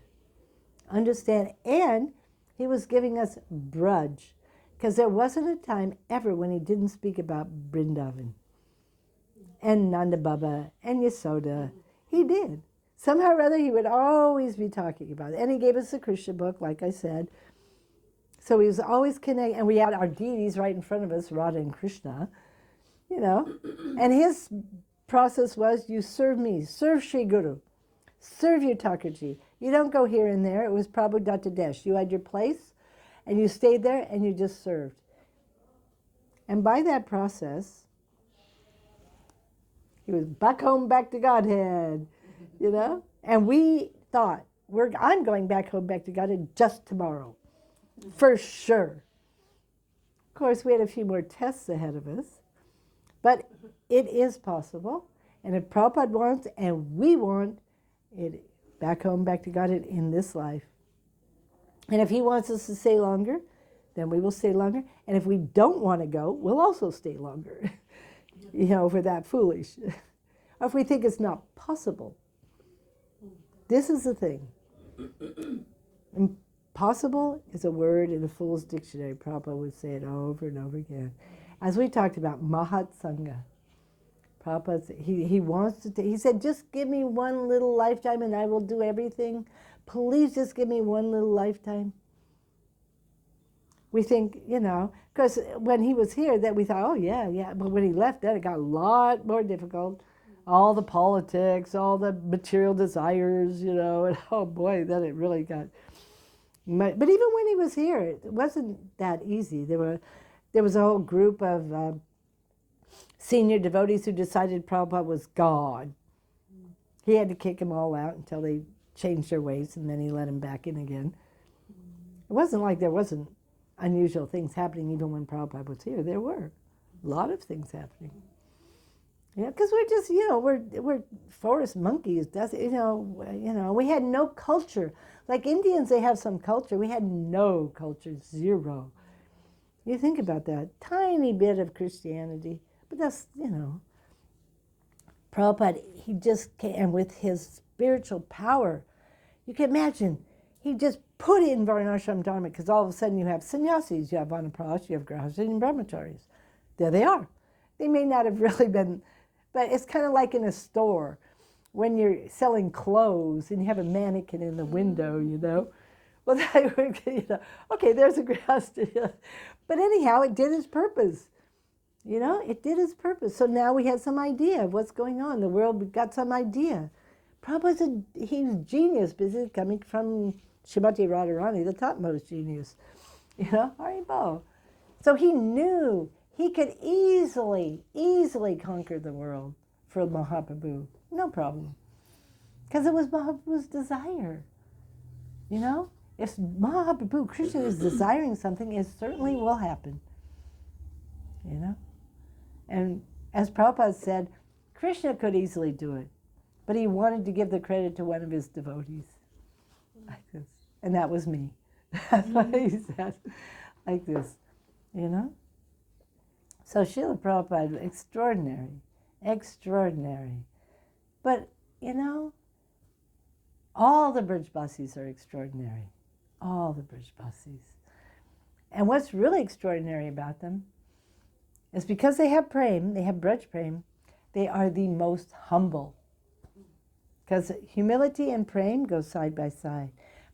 and he was giving us brudge, because there wasn't a time ever when he didn't speak about Vrindavan and Nanda Baba and Yasoda. He did. Somehow or other, he would always be talking about it. And he gave us the Krishna book, like I said. So he was always connected, and we had our deities right in front of us, Radha and Krishna, And his process was, you serve me, serve Sri Guru, serve your Thakurji. You don't go here and there. It was Prabhu Datta Desh. You had your place, and you stayed there, and you just served. And by that process, he was back home, back to Godhead, And we thought, I'm going back home, back to Godhead just tomorrow, for sure. Of course, we had a few more tests ahead of us, but it is possible. And if Prabhupada wants, and we want, it back home, back to Godhead in this life. And if he wants us to stay longer, then we will stay longer. And if we don't want to go, we'll also stay longer, if we're that foolish. Or if we think it's not possible. This is the thing. Impossible is a word in the Fool's Dictionary. Prabhupada would say it over and over again. As we talked about, Mahat Sangha. Prabhupada, he wants to, he said, just give me one little lifetime and I will do everything. Please just give me one little lifetime. We think, because when he was here, that we thought, oh yeah. But when he left, then it got a lot more difficult. All the politics, all the material desires, and oh boy, then it really got. But even when he was here, it wasn't that easy. There was a whole group of senior devotees who decided Prabhupada was God. He had to kick them all out until they changed their ways, and then he let them back in again. It wasn't like there wasn't unusual things happening even when Prabhupada was here. There were a lot of things happening. Because we're just, we're forest monkeys. We had no culture. Like Indians, they have some culture. We had no culture, zero. You think about that. Tiny bit of Christianity. But that's, Prabhupada, he just came, and with his spiritual power, you can imagine, he just put in Varnashram Dharma, because all of a sudden you have sannyasis, you have vanaprastha, you have grahas, and brahmacharis. There they are. They may not have really been, but it's kind of like in a store when you're selling clothes and you have a mannequin in the window, Well, that would, okay, there's a grahastha. But anyhow, it did its purpose. It did its purpose. So now we have some idea of what's going on. The world got some idea. Prabhupada's he's genius, because he's coming from Srimati Radharani, the topmost genius. Haribo. So he knew he could easily conquer the world for Mahaprabhu. No problem. Because it was Mahaprabhu's desire. If Mahaprabhu, Krishna is desiring something, it certainly will happen. And as Prabhupada said, Krishna could easily do it, but he wanted to give the credit to one of his devotees. Like this. And that was me. That's what he said. Like this. So Srila Prabhupada, extraordinary. But, all the Brajbasis are extraordinary. All the Brajbasis. And what's really extraordinary about them is because they have prem, they have Braj prem, they are the most humble. Because humility and prem go side by side.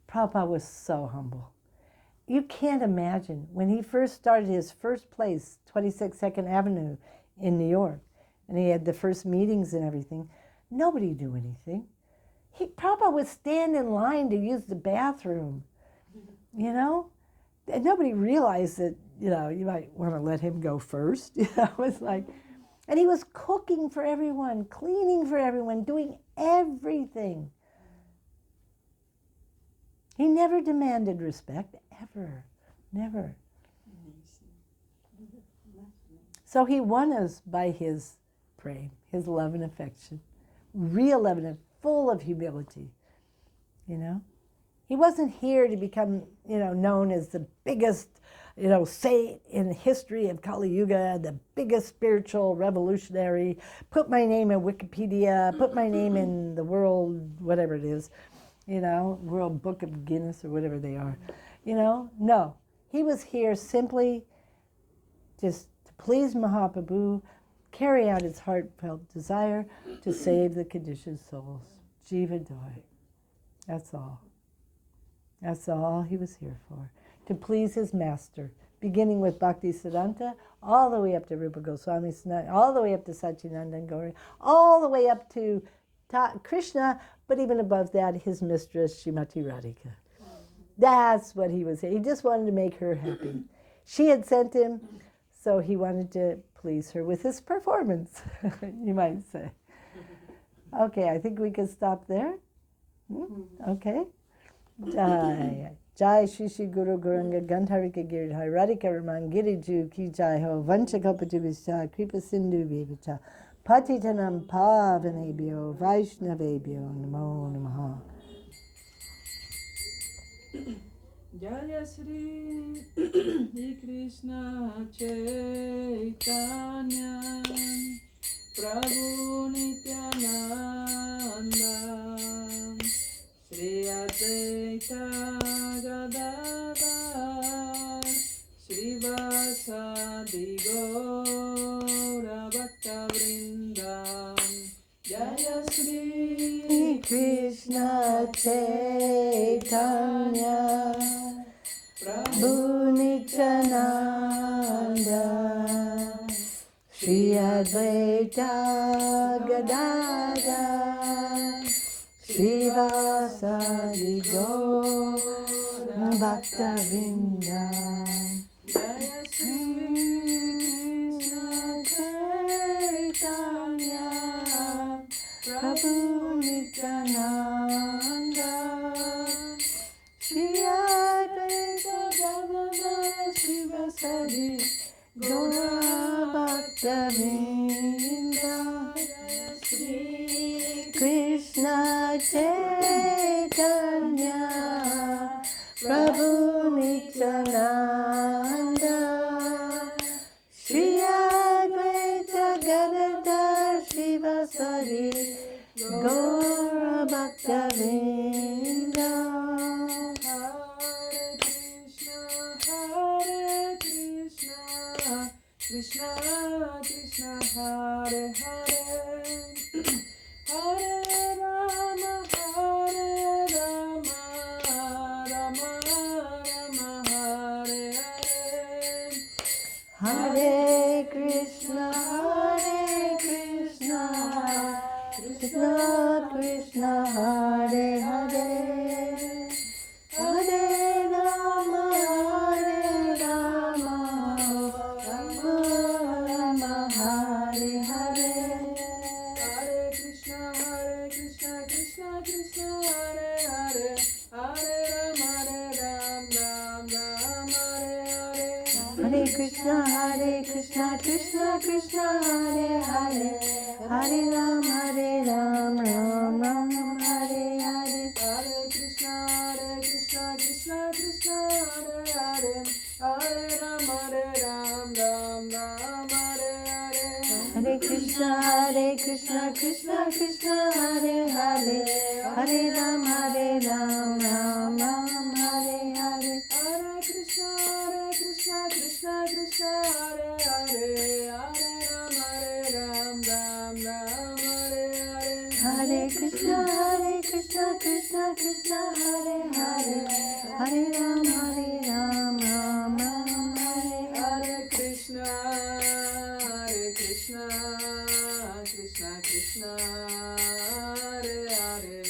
Prabhupada was so humble. You can't imagine, when he first started his first place, 26 2nd Avenue in New York, and he had the first meetings and everything, nobody knew anything. Prabhupada would stand in line to use the bathroom, you know? And nobody realized that, you know, you might want to let him go first. You know, it's like, and he was cooking for everyone, cleaning for everyone, doing everything. He never demanded respect, ever, never. So he won us by his praying, his love and affection, real love and full of humility, you know. He wasn't here to become, you know, known as the biggest, you know, saint in the history of Kali Yuga, the biggest spiritual revolutionary, put my name in Wikipedia, put my name in the world, whatever it is, you know, World Book of Guinness or whatever they are, you know. No, he was here simply just to please Mahaprabhu, carry out his heartfelt desire to save the conditioned souls. Jiva Doi. That's all. That's all he was here for. To please his master, beginning with Bhakti Siddhanta, all the way up to Rupa Goswami, all the way up to Satchidananda and Gauri, all the way up to Krishna, but even above that, his mistress, Srimati Radhika. That's what he was saying. He just wanted to make her happy. She had sent him, so he wanted to please her with his performance, you might say. Okay, I think we can stop there. Okay. Jai Shri Shri Guru Guranga Gandharika Giridhar Radhika Raman Giriju Ki Jai Ho Vanchakapati Vishya Kripa Sindhu Vivacha Patitanam Pavanebhyo Vaishnavebhyo Namo Namaha. Jaya Shri Krishna Chaitanya Prabhu Nityananda Shri Advaita Gadadhar Shri Vasadi Gaura Bhakta Vrinda Jaya Shri Krishna Chaitanya Prabhu Nityananda Shri Advaita Gadadhar Shri Vasadi Gaura Bhakta Vrinda Jaya Shri Chaitanya Prabhu Nityananda Shri Advaita Gadadhar Shri Vasadi Gaura Bhakta Vrinda Shri Krishna Chaitanya Prabhu Nityananda Shri Advaita Gadadhar Shri Vasadi Gaura Bhakta Vrinda. Hare Krishna, Krishna Krishna Hare Hare, Hare Rama, Rama Rama, Hare Hare. Hare Krishna, Krishna Krishna, Hare Hare, Hare Rama, Rama Rama, Hare Hare. Hare Krishna, Krishna Krishna, Hare Hare, Hare Rama, Ram Hare Hare. Hare Krishna, Krishna Krishna, Hare Hare, Hare Ram, Ram Ram, Hare Hare. Hare Krishna, Krishna Krishna, Hare Hare, Hare Rama, Ram Hare Hare. Hare Krishna, Krishna Krishna, Hare Hare, Hare Ram, Ram Ram, Hare Hare. Hare Krishna, Krishna Krishna, Hare Hare, Hare Rama, Ram Hare Hare. Hare Krishna, Krishna Krishna, Hare Hare, Hare Ram, Ram Hare Hare. Hare Krishna, Krishna Krishna, Hare Hare,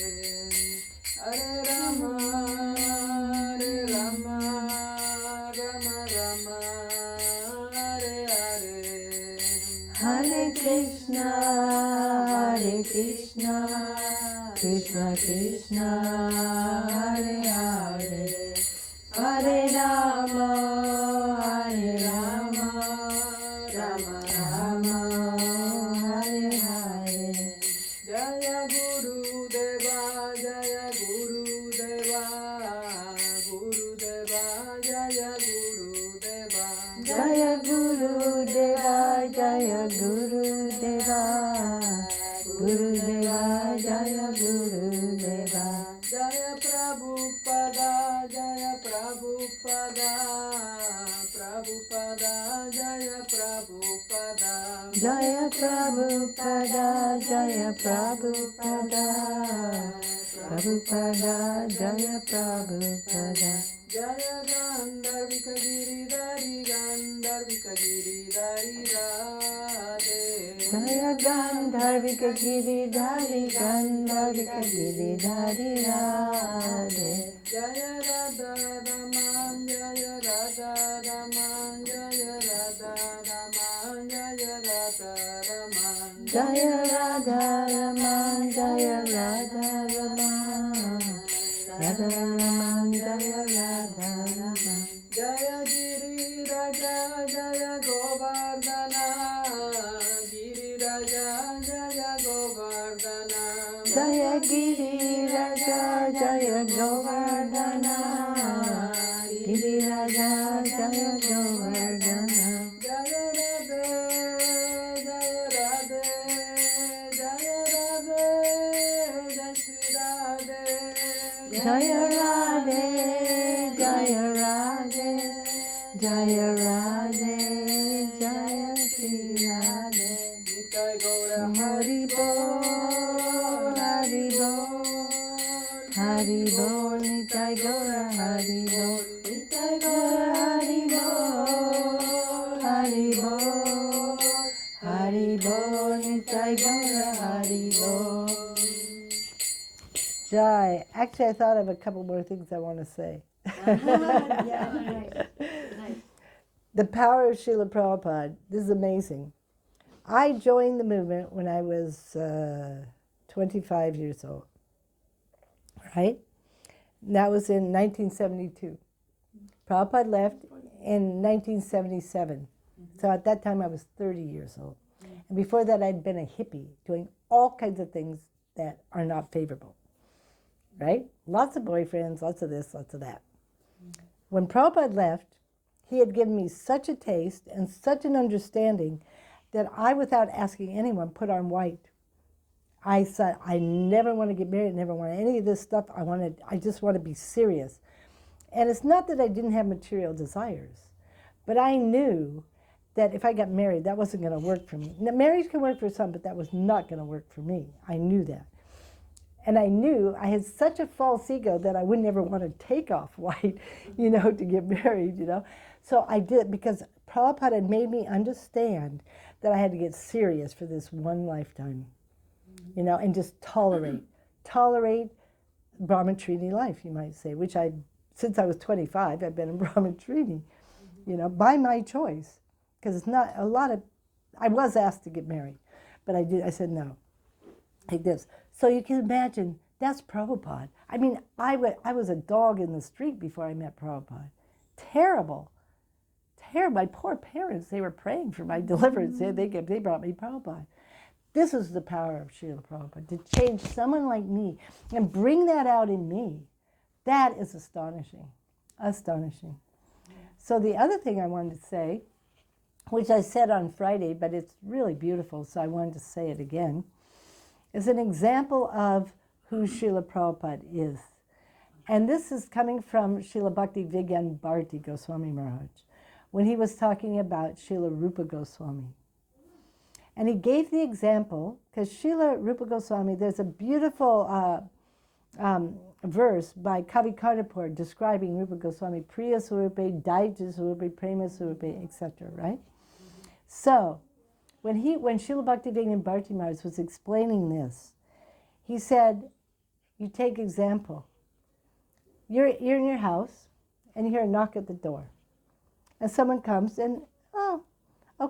Hare Krishna, Hare Krishna, Krishna Krishna, Hare Hare, Hare Rama, Hare Rama, Rama Rama, Hare Hare. Jaya Guru Deva, Jaya Guru Deva, Guru Deva, Jaya Guru Deva, Jaya Guru Deva, Jaya Guru Deva, Guru Deva, Jaya Guru Deva. Jaya Prabhupada, Jaya Prabhupada, Prabhupada, Jaya Prabhupada, Jaya Prabhupada, Jaya Prabhupada, Prabhupada, Jaya Prabhupada. Jaya Gandharvika Giridhari, Gandharvika Giridhari Radhe. Jaya Gandharvika Giridhari, Gandharvika Giridhari Radhe. Jaya Radha Raman, Jaya Radha Raman, Jaya Radha Raman, Jaya Radha Raman. Jaya Radha Raman, Jaya Radha Raman, Radha Raman, Jaya Radha Raman. Jaya Giri Raja, Jaya Govardhana, Giri Raja, Jaya Govardhana. Jaya Giri Raja, Jaya Govardhana, Giri Raja, Jaya Govardhana. Jaya Radhe, Jaya Radhe, Jaya Radhe, Jai Shri Radhe. Jaya Radhe, Jaya Radhe, Jaya Radhe, Jaya Shri Radhe. Nitai Gaura Hari Bol, Hari Bol, Hari Bol, Nitai Gaura Hari Bol, Nitai Gaura Hari Bol, Hari Bol, Hari Bol, Nitai Gaura Hari Bol. Jai. Actually, I thought of a couple more things I want to say. The power of Srila Prabhupada. This is amazing. I joined the movement when I was 25 years old, right? That was in 1972. Prabhupada left in 1977. So at that time I was 30 years old. And before that I'd been a hippie doing all kinds of things that are not favorable, right? Lots of boyfriends, lots of this, lots of that. When Prabhupada left, he had given me such a taste and such an understanding that I, without asking anyone, put on white. I said, I never want to get married, never want any of this stuff. I just want to be serious. And it's not that I didn't have material desires, but I knew that if I got married, that wasn't going to work for me. Now, marriage can work for some, but that was not going to work for me. I knew that. And I knew I had such a false ego that I wouldn't ever want to take off white, to get married, So I did, because Prabhupada had made me understand that I had to get serious for this one lifetime, and just tolerate brahmacharya life, you might say, which since I was 25, I've been a brahmacharya, by my choice, because it's not I was asked to get married, but I said no, like this. So you can imagine, that's Prabhupada. I mean, I was a dog in the street before I met Prabhupada. Terrible. My poor parents, they were praying for my deliverance. They brought me Prabhupada. This is the power of Srila Prabhupada, to change someone like me and bring that out in me. That is astonishing. Astonishing. So the other thing I wanted to say, which I said on Friday, but it's really beautiful, so I wanted to say it again, is an example of who Srila Prabhupada is. And this is coming from Srila Bhakti Vigyan Bharati Goswami Maharaj, when he was talking about Srila Rupa Goswami. And he gave the example, because Srila Rupa Goswami, there's a beautiful verse by Kavi Karnapur describing Rupa Goswami, Priya Swarupe, Daija Swarupe, Prema Swarupe, etc., right? So, when Srila Bhakti Vigyan Bharati Maharaj was explaining this, he said, you take example. You're in your house, and you hear a knock at the door. And someone comes and,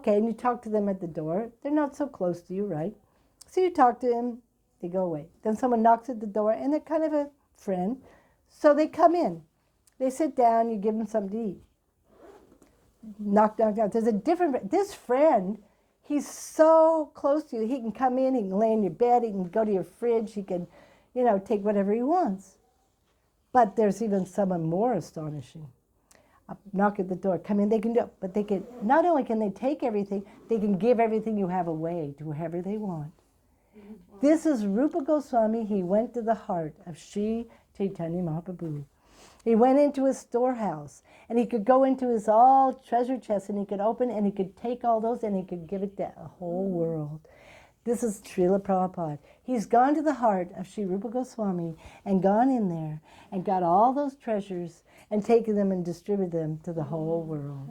Okay, and you talk to them at the door. They're not so close to you, right? So you talk to them, they go away. Then someone knocks at the door, and they're kind of a friend. So they come in. They sit down, you give them something to eat. Knock, knock, knock. There's a different, this friend, he's so close to you. He can come in, he can lay in your bed, he can go to your fridge, he can, take whatever he wants. But there's even someone more astonishing. Knock at the door, come in, they can do it. But they can, not only can they take everything, they can give everything you have away to whoever they want. This is Rupa Goswami. He went to the heart of Sri Chaitanya Mahaprabhu. He went into his storehouse, and he could go into his all treasure chest, and he could open, and he could take all those, and he could give it to the whole world. This is Srila Prabhupada. He's gone to the heart of Sri Rupa Goswami and gone in there and got all those treasures and taken them and distributed them to the whole world.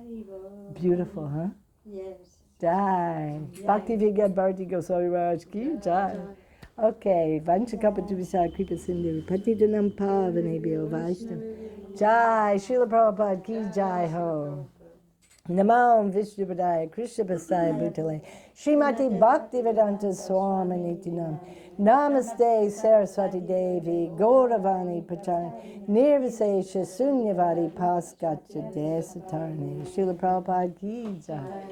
Beautiful, huh? Yes. Jai. Bhakti Vigyan Bharati Goswami Maharaj ki jai. Okay. Vanchakapatubhisa Kripa Sindhu Patitanam Pavanebhyo Vaishnav. Jai. Srila Prabhupada ki jai ho. Namam Vishnupadaya Krishna Pasaya Bhutale Srimati Bhakti Vedanta Swami Nitinam Namaste Saraswati Devi Gauravani Pachani Nirvisesha Sunyavadi Paskacha Desatarni Srila Prabhupada ki jai.